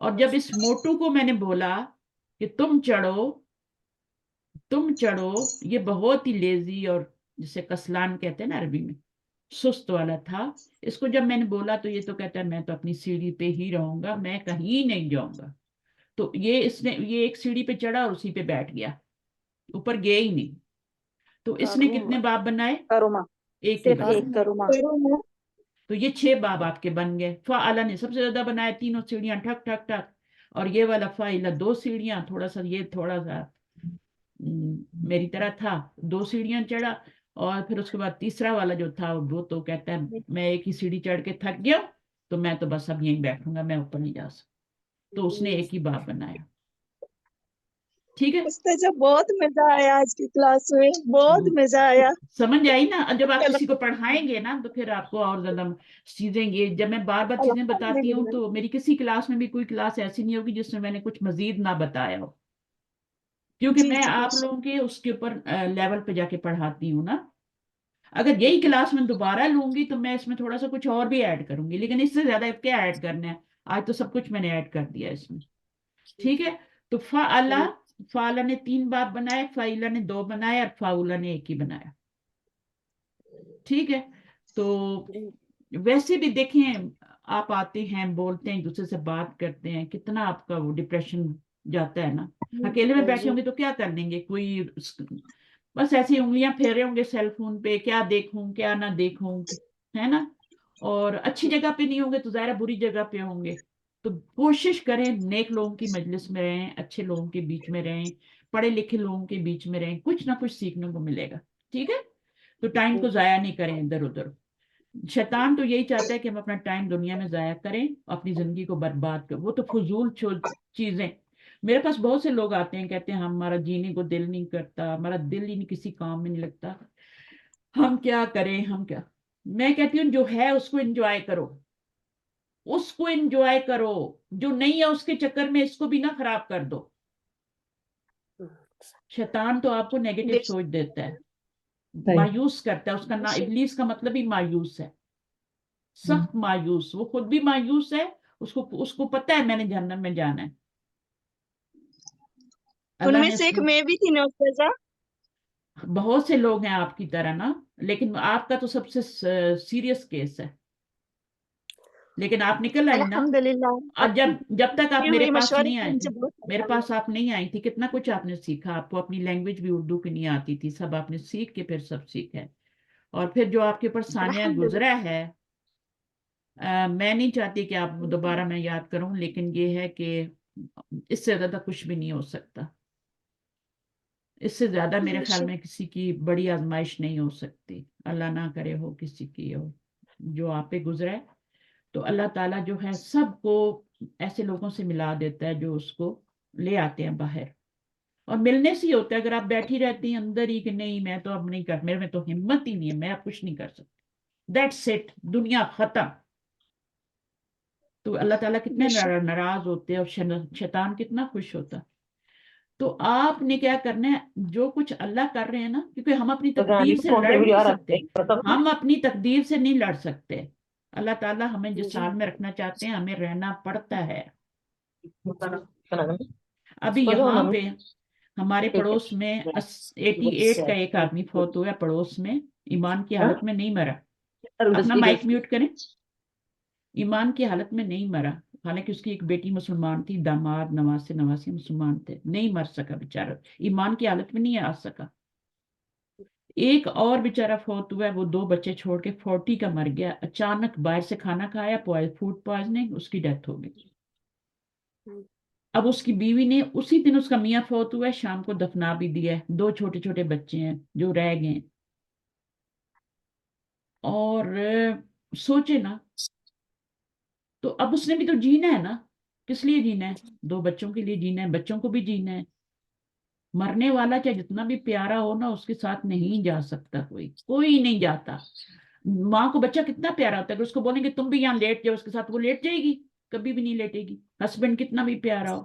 اور جب اس موٹو کو میں نے بولا کہ تم چڑھو، یہ بہت ہی لیزی اور جسے کسلان کہتے ہیں نا عربی میں، سست والا تھا. اس کو جب میں نے بولا تو یہ تو کہتا ہے میں تو اپنی سیڑھی پہ ہی رہوں گا، میں کہیں نہیں جاؤں گا. تو یہ ایک سیڑھی پہ چڑھا اور اسی پہ بیٹھ گیا، اوپر گیا ہی نہیں. تو اس نے کتنے باپ بنائے؟ کروما ایک ہی صرف بنائے. ایک کروما. تو یہ 6 باب آپ کے بن گئے. فعلا نے سب سے زیادہ بنایا، تینوں سیڑھیاں ٹھک ٹھک ٹھک. اور یہ والا فائلہ 2 سیڑھیاں، تھوڑا سا میری طرح تھا، 2 سیڑھیاں چڑھا. اور پھر اس کے بعد تیسرا والا جو تھا وہ تو کہتا ہے میں ایک ہی سیڑھی چڑھ کے تھک گیا تو میں تو بس اب یہیں بیٹھوں گا، میں اوپر نہیں جا سکتا. تو اس نے ایک ہی باب بنایا. ٹھیک ہے، استاذہ بہت مزہ آیا آج کی کلاس میں، بہت مزہ آیا. سمجھ آئی نا؟ جب آپ کسی کو پڑھائیں گے نا تو پھر آپ کو اور زیادہ چیزیں یہ جب میں بار بار چیزیں بتاتی ہوں تو میری کسی کلاس میں بھی کوئی کلاس ایسی نہیں ہوگی جس میں میں نے کچھ مزید نہ بتایا ہو، کیونکہ جی میں جی آپ لوگوں کے اس کے اوپر لیول پہ جا کے پڑھاتی ہوں نا. اگر یہی کلاس میں دوبارہ لوں گی تو میں اس میں تھوڑا سا کچھ اور بھی ایڈ کروں گی، لیکن اس سے زیادہ کیا ایڈ کرنا ہے؟ آج تو سب کچھ میں نے ایڈ کر دیا اس میں. ٹھیک ہے، تو فعلا نے 3 باب بنائے، فائلہ نے 2 بنائے، اور فاؤلہ نے ایک ہی بنایا. ٹھیک ہے. تو ویسے بھی دیکھیں، آپ آتے ہیں، بولتے ہیں، ایک دوسرے سے بات کرتے ہیں، کتنا آپ کا وہ ڈپریشن جاتا ہے نا. اکیلے میں بیٹھے ہوں گے تو کیا کر لیں گے؟ کوئی بس ایسی انگلیاں پھیرے ہوں گے سیل فون پہ، کیا دیکھوں کیا نہ دیکھوں، ہے نا. اور اچھی جگہ پہ نہیں ہوں گے تو ظاہر بری جگہ پہ ہوں گے. تو کوشش کریں نیک لوگوں کی مجلس میں رہیں، اچھے لوگوں کے بیچ میں رہیں، پڑھے لکھے لوگوں کے بیچ میں رہیں، کچھ نہ کچھ سیکھنے کو ملے گا. ٹھیک ہے، تو ٹائم کو ضائع نہیں کریں ادھر ادھر. شیطان تو یہی چاہتا ہے کہ ہم اپنا ٹائم دنیا میں ضائع کریں، اپنی زندگی کو برباد کریں. وہ تو فضول چیزیں. میرے پاس بہت سے لوگ آتے ہیں، کہتے ہیں ہمارا جینے کو دل نہیں کرتا، ہمارا دل ہی نہیں کسی کام میں نہیں لگتا، ہم کیا کریں، ہم کیا. میں کہتی ہوں جو ہے اس کو انجوائے کرو، اس کو انجوائے کرو. جو نہیں ہے اس کے چکر میں اس کو بھی نہ خراب کر دو. شیطان تو آپ کو نیگیٹو سوچ دیتا ہے، مایوس کرتا ہے. اس کا ابلیس کا مطلب ہی مایوس ہے، سخت مایوس. وہ خود بھی مایوس ہے، اس کو پتہ ہے میں نے جہنم میں جانا ہے. ان اللہ میں نے سے اس ایک کو میں بھی تھی نا استاذہ. بہت سے لوگ ہیں آپ کی طرح نا، لیکن آپ کا تو سب سے سیریس کیس ہے. لیکن آپ نکل آئی نا. الحمدللہ اور جب تک آپ یہ میرے ہوئی پاس مشورے نہیں سے آئے تھے، مجھے بہت میرے اچھا پاس لگا. آپ نہیں آئی تھی، کتنا کچھ آپ نے سیکھا. آپ کو اپنی لینگویج بھی اردو کی نہیں آتی تھی، سب آپ نے سیکھ کے پھر سب سیکھا ہے. اور پھر جو آپ کے اوپر ثانیہ الحمدللہ. گزرا ہے، میں نہیں چاہتی کہ آپ دوبارہ میں یاد کروں، لیکن یہ ہے کہ اس سے زیادہ کچھ بھی نہیں ہو سکتا. اس سے زیادہ میرے خیال میں کسی کی بڑی آزمائش نہیں ہو سکتی. اللہ نہ کرے ہو کسی کی ہو جو آپ پہ گزرا ہے. تو اللہ تعالیٰ جو ہے سب کو ایسے لوگوں سے ملا دیتا ہے جو اس کو لے آتے ہیں باہر. اور ملنے سے ہی ہوتا ہے. اگر آپ بیٹھی رہتی ہیں اندر ہی کہ نہیں میں تو اب نہیں کر، میرے میں تو ہمت ہی نہیں ہے، میں اب کچھ نہیں کر سکتی، دیٹس اٹ، دنیا ختم. تو اللہ تعالیٰ کتنے ناراض ہوتے ہیں اور شیطان کتنا خوش ہوتا. تو آپ نے کیا کرنا ہے، جو کچھ اللہ کر رہے ہیں نا، کیونکہ ہم اپنی تقدیر سے لڑ نہیں سکتے، ہم اپنی تقدیر سے نہیں لڑ سکتے. اللہ تعالیٰ ہمیں جس حال میں رکھنا چاہتے ہیں ہمیں رہنا پڑتا ہے. ابھی یہاں پہ ہمارے پڑوس میں 88 کا ایک آدمی فوت ہوا پڑوس میں، ایمان کی حالت میں نہیں مرا. اپنا مائک میوٹ کریں. ایمان کی حالت میں نہیں مرا، حالانکہ اس کی ایک بیٹی مسلمان تھی، داماد نواسی مسلمان تھے. نہیں مر سکا بیچارہ، ایمان کی حالت میں نہیں آ سکا. ایک اور بیچارہ فوت ہوا ہے، وہ 2 بچے چھوڑ کے 40 کا مر گیا. اچانک باہر سے کھانا کھایا، فوڈ پوائزننگ، اس کی ڈیتھ ہو گئی. اب اس کی بیوی نے اسی دن، اس کا میاں فوت ہوا ہے، شام کو دفنا بھی دیا ہے. 2 چھوٹے چھوٹے بچے ہیں جو رہ گئے ہیں. اور سوچے نا، تو اب اس نے بھی تو جینا ہے نا. کس لیے جینا ہے؟ 2 بچوں کے لیے جینا ہے، بچوں کو بھی جینا ہے. مرنے والا چاہے جتنا بھی پیارا ہو نا، اس کے ساتھ نہیں جا سکتا، کوئی نہیں جاتا. ماں کو بچہ کتنا پیارا ہوتا ہے، اگر اس کو بولیں گے تم بھی یہاں لیٹ جاؤ اس کے ساتھ، وہ لیٹ جائے گی؟ کبھی بھی نہیں لیٹے گی. ہسبینڈ کتنا بھی پیارا ہو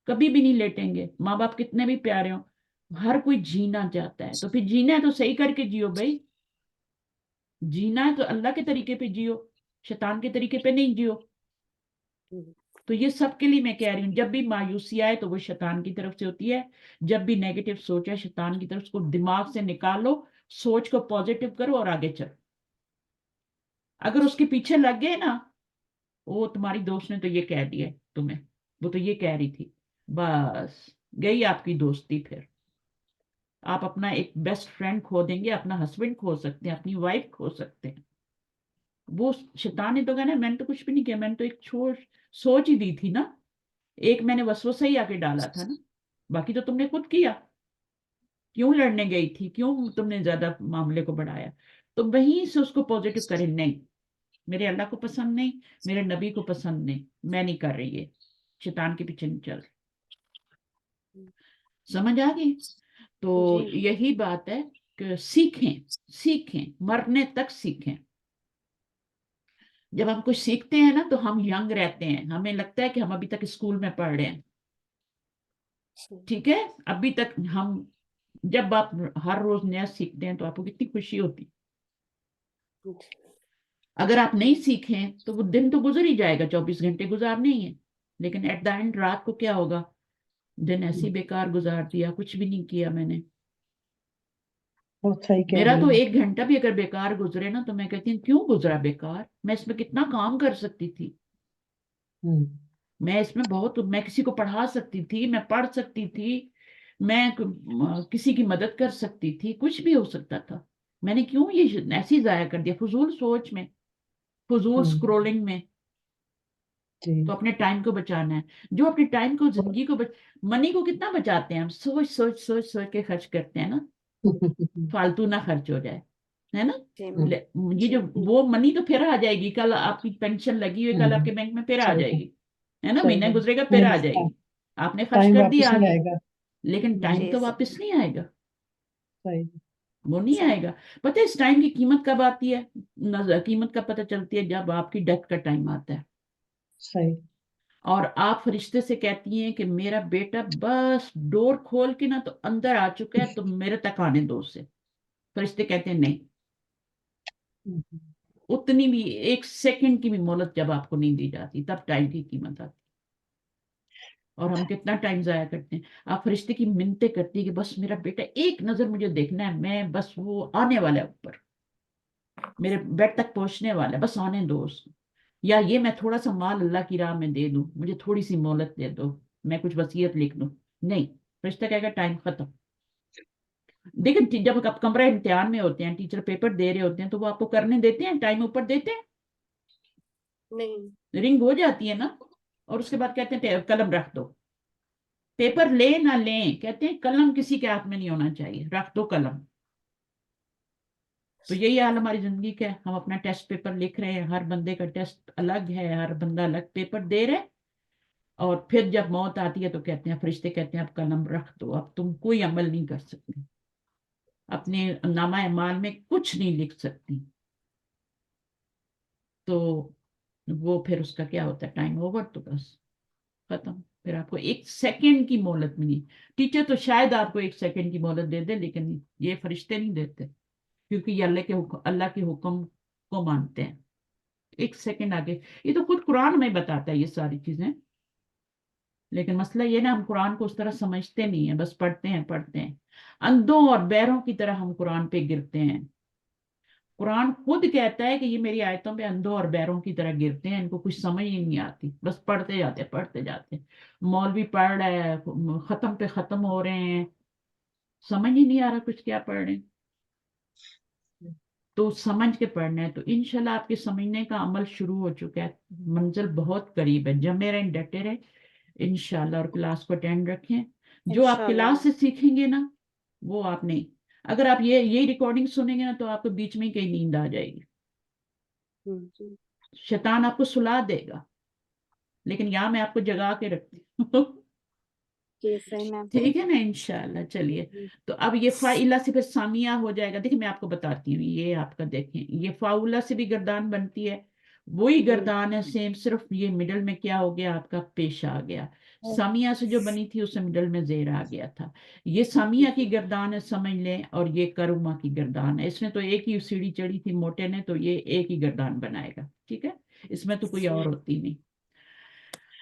کبھی بھی نہیں لیٹیں گے. ماں باپ کتنے بھی پیارے ہوں، ہر کوئی جینا چاہتا ہے. تو پھر جینا ہے تو صحیح کر کے جیو بھائی. جینا ہے تو اللہ کے طریقے پہ جیو، شیطان کے طریقے پہ نہیں جیو. تو یہ سب کے لیے میں کہہ رہی ہوں، جب بھی مایوسی آئے تو وہ شیطان کی طرف سے ہوتی ہے، جب بھی نیگیٹو سوچ ہے شیطان کی طرف، اس کو دماغ سے نکالو، سوچ کو پازیٹو کرو اور آگے چلو۔ اگر اس کے پیچھے لگ گئے نا، وہ تمہاری دوست نے تو یہ کہہ دیا تمہیں، وہ تو یہ کہہ رہی تھی، بس گئی آپ کی دوستی۔ پھر آپ اپنا ایک بیسٹ فرینڈ کھو دیں گے، اپنا ہسبینڈ کھو سکتے ہیں، اپنی وائف کھو سکتے ہیں۔ وہ شیطان نے تو کہا نا، میں نے تو کچھ بھی نہیں کیا، میں نے تو ایک سوچ ہی دی تھی نا، ایک میں نے وسوسہ ہی آ کے ڈالا تھا نا، باقی تو تم نے خود کیا۔ کیوں لڑنے گئی تھی؟ کیوں تم نے زیادہ معاملے کو بڑھایا؟ تو وہیں سے اس کو پازیٹو کرے، نہیں میرے اللہ کو پسند نہیں، میرے نبی کو پسند نہیں، میں نہیں کر رہی ہے، شیطان کے پیچھے نہیں چل رہی۔ سمجھ آ گئی؟ تو جی یہی بات ہے کہ سیکھیں مرنے تک سیکھیں۔ جب ہم کچھ سیکھتے ہیں نا تو ہم ینگ رہتے ہیں، ہمیں لگتا ہے کہ ہم ابھی تک اسکول میں پڑھ رہے ہیں، ٹھیک ہے؟ ابھی تک ہم، جب آپ ہر روز نیا سیکھتے ہیں تو آپ کو کتنی خوشی ہوتی۔ اگر آپ نہیں سیکھیں تو وہ دن تو گزر ہی جائے گا، 24 گھنٹے گزارنے ہی ہیں، لیکن ایٹ دا اینڈ رات کو کیا ہوگا؟ دن ایسی بیکار گزار دیا، کچھ بھی نہیں کیا میں نے۔ بہت صحیح کہہ میرا رہی تو ہیں۔ 1 گھنٹہ بھی اگر بیکار گزرے نا تو میں کہتی ہوں کیوں گزرا بیکار، میں اس میں کتنا کام کر سکتی تھی، میں اس میں بہت، میں کسی کو پڑھا سکتی تھی، میں پڑھ سکتی تھی، میں کسی کی مدد کر سکتی تھی، کچھ بھی ہو سکتا تھا، میں نے کیوں یہ ایسی ضائع کر دیا فضول سوچ میں، فضول سکرولنگ میں؟ جی تو اپنے ٹائم کو بچانا ہے، جو اپنے ٹائم کو، زندگی کو منی کو کتنا بچاتے ہیں ہم، سوچ سوچ سوچ سوچ کے خرچ کرتے ہیں نا، فالتو نہ خرچ ہو جائے، ہے نا؟ یہ جو وہ منی تو پھر آ جائے گی، کل آپ کی پینشن لگی ہوئی، کل آپ کے بینک میں پھر آ صحیح جائے ہے، گی، ہے نا؟ صحیح مہینہ ہے، گزرے گا پھر آ جائے گی، آپ نے خرچ ٹائم کر دیا واپس نہیں آگے، آئے گا۔ لیکن ٹائم جی تو صحیح واپس نہیں آئے گا، صحیح وہ نہیں آئے گا۔ پتہ ہے اس ٹائم کی قیمت کب آتی ہے؟ قیمت کب پتہ چلتی ہے؟ جب آپ کی ڈیتھ کا ٹائم آتا ہے، صحیح اور آپ فرشتے سے کہتی ہیں کہ میرا بیٹا بس ڈور کھول کے نا تو اندر آ چکا ہے، تو میرے تک آنے دو اسے۔ فرشتے کہتے ہیں نہیں، اتنی بھی 1 سیکنڈ کی بھی مہلت جب آپ کو نہیں دی جاتی، تب ٹائم کی قیمت آتی۔ اور ہم کتنا ٹائم ضائع کرتے ہیں۔ آپ فرشتے کی منتیں کرتی کہ بس میرا بیٹا ایک نظر مجھے دیکھنا ہے، میں بس وہ آنے والا ہے اوپر، میرے بیڈ تک پہنچنے والا ہے، بس آنے دو اس کو۔ یا یہ میں تھوڑا سا مال اللہ کی راہ میں دے دوں، مجھے تھوڑی سی مہلت دے دو، میں کچھ وصیت لکھ دوں، نہیں، فرشتہ کہے گا ٹائم ختم۔ دیکھیں جب آپ کمرہ امتحان میں ہوتے ہیں، ٹیچر پیپر دے رہے ہوتے ہیں، تو وہ آپ کو کرنے دیتے ہیں، ٹائم اوپر دیتے ہیں؟ نہیں رنگ ہو جاتی ہے نا، اور اس کے بعد کہتے ہیں قلم رکھ دو، پیپر لیں نہ لیں، کہتے ہیں قلم کسی کے ہاتھ میں نہیں ہونا چاہیے، رکھ دو قلم۔ تو یہی حال ہماری زندگی کا ہے، ہم اپنا ٹیسٹ پیپر لکھ رہے ہیں، ہر بندے کا ٹیسٹ الگ ہے، ہر بندہ الگ پیپر دے رہے، اور پھر جب موت آتی ہے تو کہتے ہیں، فرشتے کہتے ہیں اب قلم رکھ دو، اب تم کوئی عمل نہیں کر سکتے، اپنے نامہ اعمال میں کچھ نہیں لکھ سکتی۔ تو وہ پھر اس کا کیا ہوتا ہے؟ ٹائم اوور، تو بس ختم، پھر آپ کو 1 سیکنڈ کی مہلت ملی۔ ٹیچر تو شاید آپ کو 1 سیکنڈ کی مہلت دے دے، لیکن یہ فرشتے نہیں دیتے، کیونکہ یہ اللہ کے حکم کو مانتے ہیں۔ 1 سیکنڈ آگے، یہ تو خود قرآن میں بتاتا ہے یہ ساری چیزیں، لیکن مسئلہ یہ نا، ہم قرآن کو اس طرح سمجھتے نہیں ہیں، بس پڑھتے ہیں، اندھوں اور بہروں کی طرح ہم قرآن پہ گرتے ہیں۔ قرآن خود کہتا ہے کہ یہ میری آیتوں پہ اندھوں اور بہروں کی طرح گرتے ہیں، ان کو کچھ سمجھ ہی نہیں آتی، بس پڑھتے جاتے، مولوی پڑھ رہا ہے، ختم پہ ختم ہو رہے ہیں، سمجھ ہی نہیں آ رہا کچھ کیا پڑھ رہے ہیں۔ تو سمجھ کے پڑھنا ہے، تو انشاءاللہ آپ کے سمجھنے کا عمل شروع ہو چکا ہے، منزل بہت قریب ہے، جمے رہیں، ڈٹے رہیں انشاءاللہ، اور کلاس کو اٹینڈ رکھیں۔ جو آپ انشاءاللہ کلاس سے سیکھیں گے نا، وہ آپ نہیں، اگر آپ یہی ریکارڈنگ سنیں گے نا تو آپ کو بیچ میں کہیں نیند آ جائے گی، شیطان آپ کو سلا دے گا، لیکن یہاں میں آپ کو جگا کے رکھتی ہوں۔ جی صحیح میم ٹھیک ہے نا؟ انشاءاللہ۔ چلیے، تو اب یہ فائلہ سے پھر سامیہ ہو جائے گا۔ دیکھیں میں آپ کو بتاتی ہوں، یہ آپ کا دیکھیں، یہ فاؤلہ سے بھی گردان بنتی ہے، وہی گردان ہے سیم، صرف یہ مڈل میں کیا ہو گیا؟ آپ کا پیش آ گیا۔ سامیہ سے جو بنی تھی اس سے مڈل میں زیر آ گیا تھا۔ یہ سامیہ کی گردان ہے، سمجھ لیں، اور یہ کروما کی گردان ہے۔ اس نے تو ایک ہی سیڑھی چڑھی تھی موٹے نے، تو یہ ایک ہی گردان بنائے گا، ٹھیک ہے؟ اس میں تو کوئی اور ہوتی نہیں۔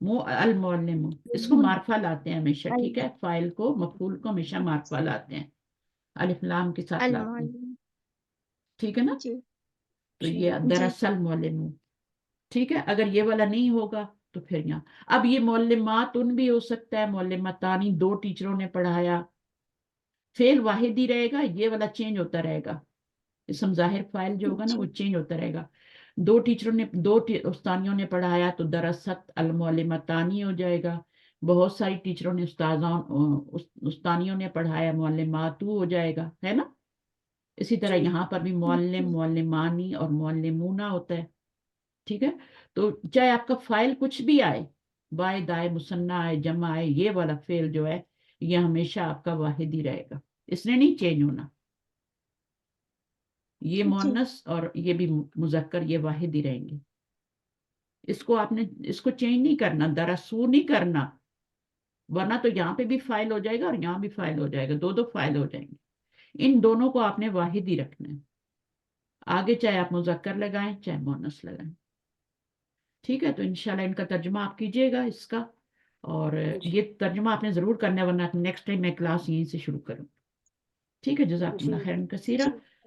المعلم، اس کو معرفہ لاتے ہیں ہمیشہ، ٹھیک ہے، فائل کو مفعول کو ہمیشہ معرفہ لاتے ہیں، الف لام کے ساتھ لاتے ہیں، المعلم ٹھیک ہے نا؟ جی تو یہ جی دراصل معلم، ٹھیک ہے، اگر یہ والا نہیں ہوگا تو پھر یہاں اب یہ معلمات ان بھی ہو سکتا ہے، معلمتانی 2 ٹیچروں نے پڑھایا، فعل واحد ہی رہے گا، یہ والا چینج ہوتا رہے گا، اسم ظاہر فاعل جو ہوگا نا وہ جی چینج ہوتا رہے گا، 2 ٹیچروں نے 2 استانیوں نے پڑھایا تو دراصل المعلمتانی ہو جائے گا، بہت ساری ٹیچروں نے استانیوں نے پڑھایا، معلماتو ہو جائے گا، ہے نا؟ اسی طرح یہاں پر بھی معلم، معلمانی اور معلمونہ ہوتا ہے، ٹھیک ہے؟ تو چاہے آپ کا فائل کچھ بھی آئے، واحد آئے، مثنیٰ آئے، جمع آئے، یہ والا فعل جو ہے یہ ہمیشہ آپ کا واحد ہی رہے گا، اس نے نہیں چینج ہونا، یہ جی مؤنث اور یہ بھی مذکر یہ واحد ہی رہیں گے، اس کو آپ نے اس کو چینج نہیں کرنا، درسو نہیں کرنا، ورنہ تو یہاں پہ بھی فائل ہو جائے گا اور یہاں بھی فائل ہو جائے گا، 2 فائل ہو جائیں گے، ان دونوں کو آپ نے واحد ہی رکھنا ہے، آگے چاہے آپ مذکر لگائیں چاہے مؤنث لگائیں، ٹھیک ہے؟ تو انشاءاللہ ان کا ترجمہ آپ کیجئے گا اس کا، اور یہ ترجمہ آپ نے ضرور کرنا ہے ورنہ نیکسٹ ٹائم میں کلاس یہیں سے شروع کروں، ٹھیک ہے؟ جزاکم اللہ خیرا کثیرا،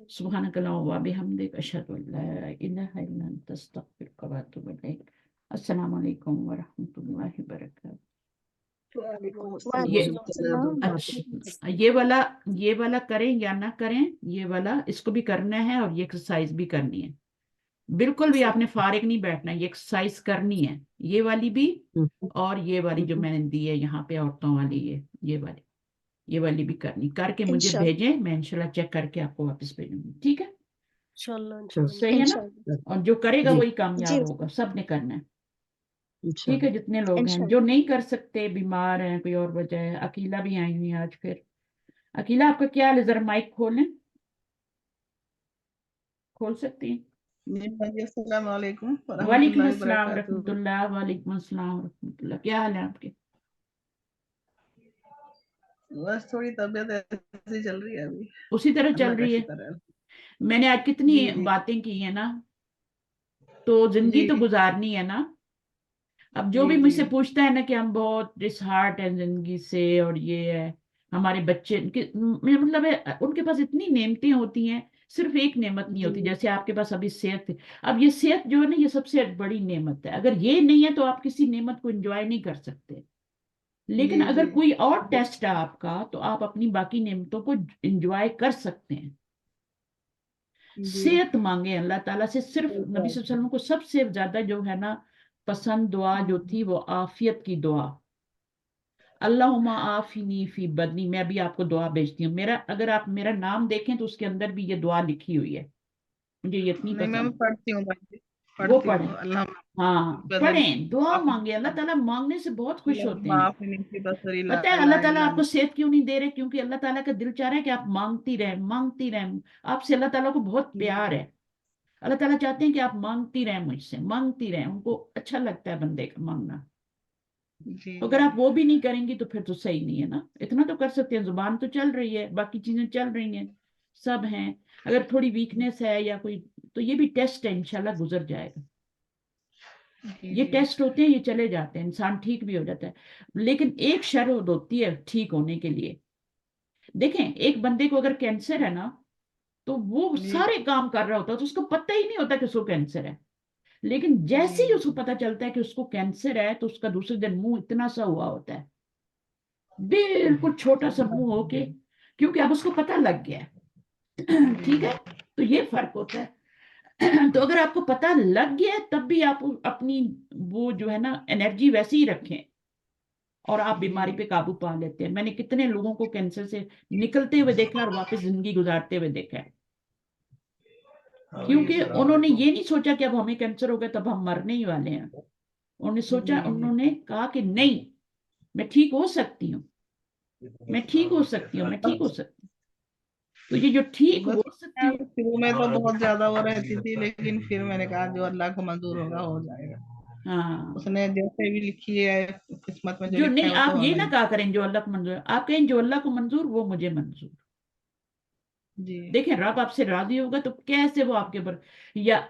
سبحانک اللہم و بحمدک، اشہد ان لا الہ الا انت، استغفرک و اتوب الیک، السلام علیکم ورحمۃ اللہ وبرکاتہ۔ وعلیکم وعلیکم السلام السلام اچھا یہ والا کریں یا نہ کریں، یہ والا اس کو بھی کرنا ہے اور یہ ایکسرسائز بھی کرنی ہے، بالکل بھی آپ نے فارغ نہیں بیٹھنا، یہ ایکسرسائز کرنی ہے، یہ والی بھی اور یہ والی جو میں نے دی ہے یہاں پہ عورتوں والی، یہ والی بھی کرنی، کر کے مجھے انشاءاللہ بھیجیں، میں انشاءاللہ چیک کر کے آپ کو واپس بھیجوں گی، ٹھیک ہے؟ انشاءاللہ صحیح ہے نا؟ انشاءاللہ اور جو کرے گا جی وہی جی کامیاب ہوگا، سب نے کرنا ہے، ٹھیک ہے؟ انشاءاللہ جتنے لوگ ہیں، جو انشاءاللہ نہیں کر سکتے، بیمار ہیں، کوئی اور وجہ ہے، اکیلا بھی آئی ہوئی آج، پھر اکیلا آپ کا کیا حال ہے؟ ذرا مائک کھولیں، کھول سکتی ہیں؟ جی بھائی السلام علیکم ورحمۃ وعلیکم اللہ السلام وبرکاتہ۔ ورحمۃ اللہ، وعلیکم السلام ورحمۃ اللہ، کیا حال ہے آپ کے؟ بس تھوڑی طبیعت ایسی چل رہی ہے ابھی، اسی طرح چل اللہ کا رہی ہے، شکر ہے۔ میں نے آج کتنی جی جی باتیں کی ہیں نا، تو زندگی جی تو گزارنی ہے نا، اب جو جی بھی مجھ جی سے پوچھتا ہے نا کہ ہم بہت ڈس ہارٹ ہیں زندگی سے اور یہ ہے، ہمارے بچے میرا مطلب ہے ان کے پاس اتنی نعمتیں ہوتی ہیں، صرف ایک نعمت نہیں ہوتی، جی جیسے آپ کے پاس ابھی صحت ہے، اب یہ صحت جو ہے نا یہ سب سے بڑی نعمت ہے، اگر یہ نہیں ہے تو آپ کسی نعمت کو انجوائے نہیں کر سکتے، لیکن جی اگر جی کوئی اور ٹیسٹ ہے آپ کا تو آپ اپنی باقی نعمتوں کو انجوائے کر سکتے ہیں، جی صحت مانگے اللہ تعالیٰ سے، صرف نبی صلی اللہ علیہ وسلم کو سب سے زیادہ جو ہے نا پسند دعا جو تھی وہ عافیت کی دعا، اللہم عافنی فی بدنی، میں بھی آپ کو دعا بھیجتی ہوں، اگر آپ میرا نام دیکھیں تو اس کے اندر بھی یہ دعا لکھی ہوئی ہے، مجھے یہ اتنی نہیں میں پسند، پڑھتی ہوں بھائی، وہ پڑھتی پڑھیں، ہوں اللہ ہاں بدنی پڑھیں، دعا مانگے، اللہ تعالیٰ مانگنے سے بہت خوش ہوتے ہیں، معاف نہیں کی بصری لا پتہ ہے الہ اللہ تعالیٰ الا آپ کو انت۔ صحت کیوں نہیں دے رہے؟ کیونکہ اللہ تعالیٰ کا دل چاہ رہا ہے کہ آپ مانگتی رہیں، مانگتی رہیں، آپ سے اللہ تعالیٰ کو بہت پیار ہے، اللہ تعالیٰ چاہتے ہیں کہ آپ مانگتی رہیں مجھ سے، مانگتی رہیں، ان کو اچھا لگتا ہے بندے کا مانگنا، جی اگر آپ وہ بھی نہیں کریں گی تو پھر تو صحیح نہیں ہے نا، اتنا تو کر سکتے ہیں، زبان تو چل رہی ہے، باقی چیزیں چل رہی ہیں، سب ہیں، اگر تھوڑی ویکنیس ہے یا کوئی تو یہ بھی ٹیسٹ ہے، انشاءاللہ گزر جائے گا، جی یہ جی ٹیسٹ ہوتے ہیں، یہ چلے جاتے ہیں، انسان ٹھیک بھی ہو جاتا ہے، لیکن ایک شرط ہوتی ہے ٹھیک ہونے کے لیے، دیکھیں ایک بندے کو اگر کینسر ہے نا تو وہ جی سارے کام کر رہا ہوتا ہے تو اس کو پتہ ہی نہیں ہوتا کہ اس کو کینسر ہے، لیکن جیسے ہی اس کو پتا چلتا ہے کہ اس کو کینسر ہے تو اس کا دوسرے دن منہ اتنا سا ہوا ہوتا ہے، بالکل چھوٹا سا منہ ہو کے، کیونکہ اب اس کو پتہ لگ گیا ہے، ٹھیک ہے؟ تو یہ فرق ہوتا ہے، تو اگر آپ کو پتہ لگ گیا ہے تب بھی آپ اپنی وہ جو ہے نا انرجی ویسے ہی رکھیں اور آپ بیماری پہ قابو پا لیتے ہیں، میں نے کتنے لوگوں کو کینسر سے نکلتے ہوئے دیکھا اور واپس زندگی گزارتے ہوئے دیکھا ہے، کیونکہ انہوں نے یہ نہیں سوچا کہ اب ہمیں کینسر ہو گیا تب ہم مرنے ہی والے ہیں، انہوں نے کہا کہ نہیں میں ٹھیک ہو سکتی ہوں، میں ٹھیک ہو سکتی ہوں، میں ٹھیک ہو سکتی ہوں، تو یہ جو ٹھیک بس ہو سکتی ہوں، شروع میں تو بہت زیادہ وہ رہتی تھی، لیکن پھر میں نے کہا جو اللہ کو منظور ہوگا ہو جائے گا، ہاں اس نے جیسے بھی لکھی ہے قسمت میں جو جو لکھا ہے نہیں، وہ آپ تو یہ ہونا نہ ہی۔ کہا کریں جو اللہ کو منظور، آپ کہیں جو اللہ کو منظور وہ مجھے منظور، جی دیکھیں رب آپ سے راضی ہوگا تو کیسے وہ آپ کے اوپر، یا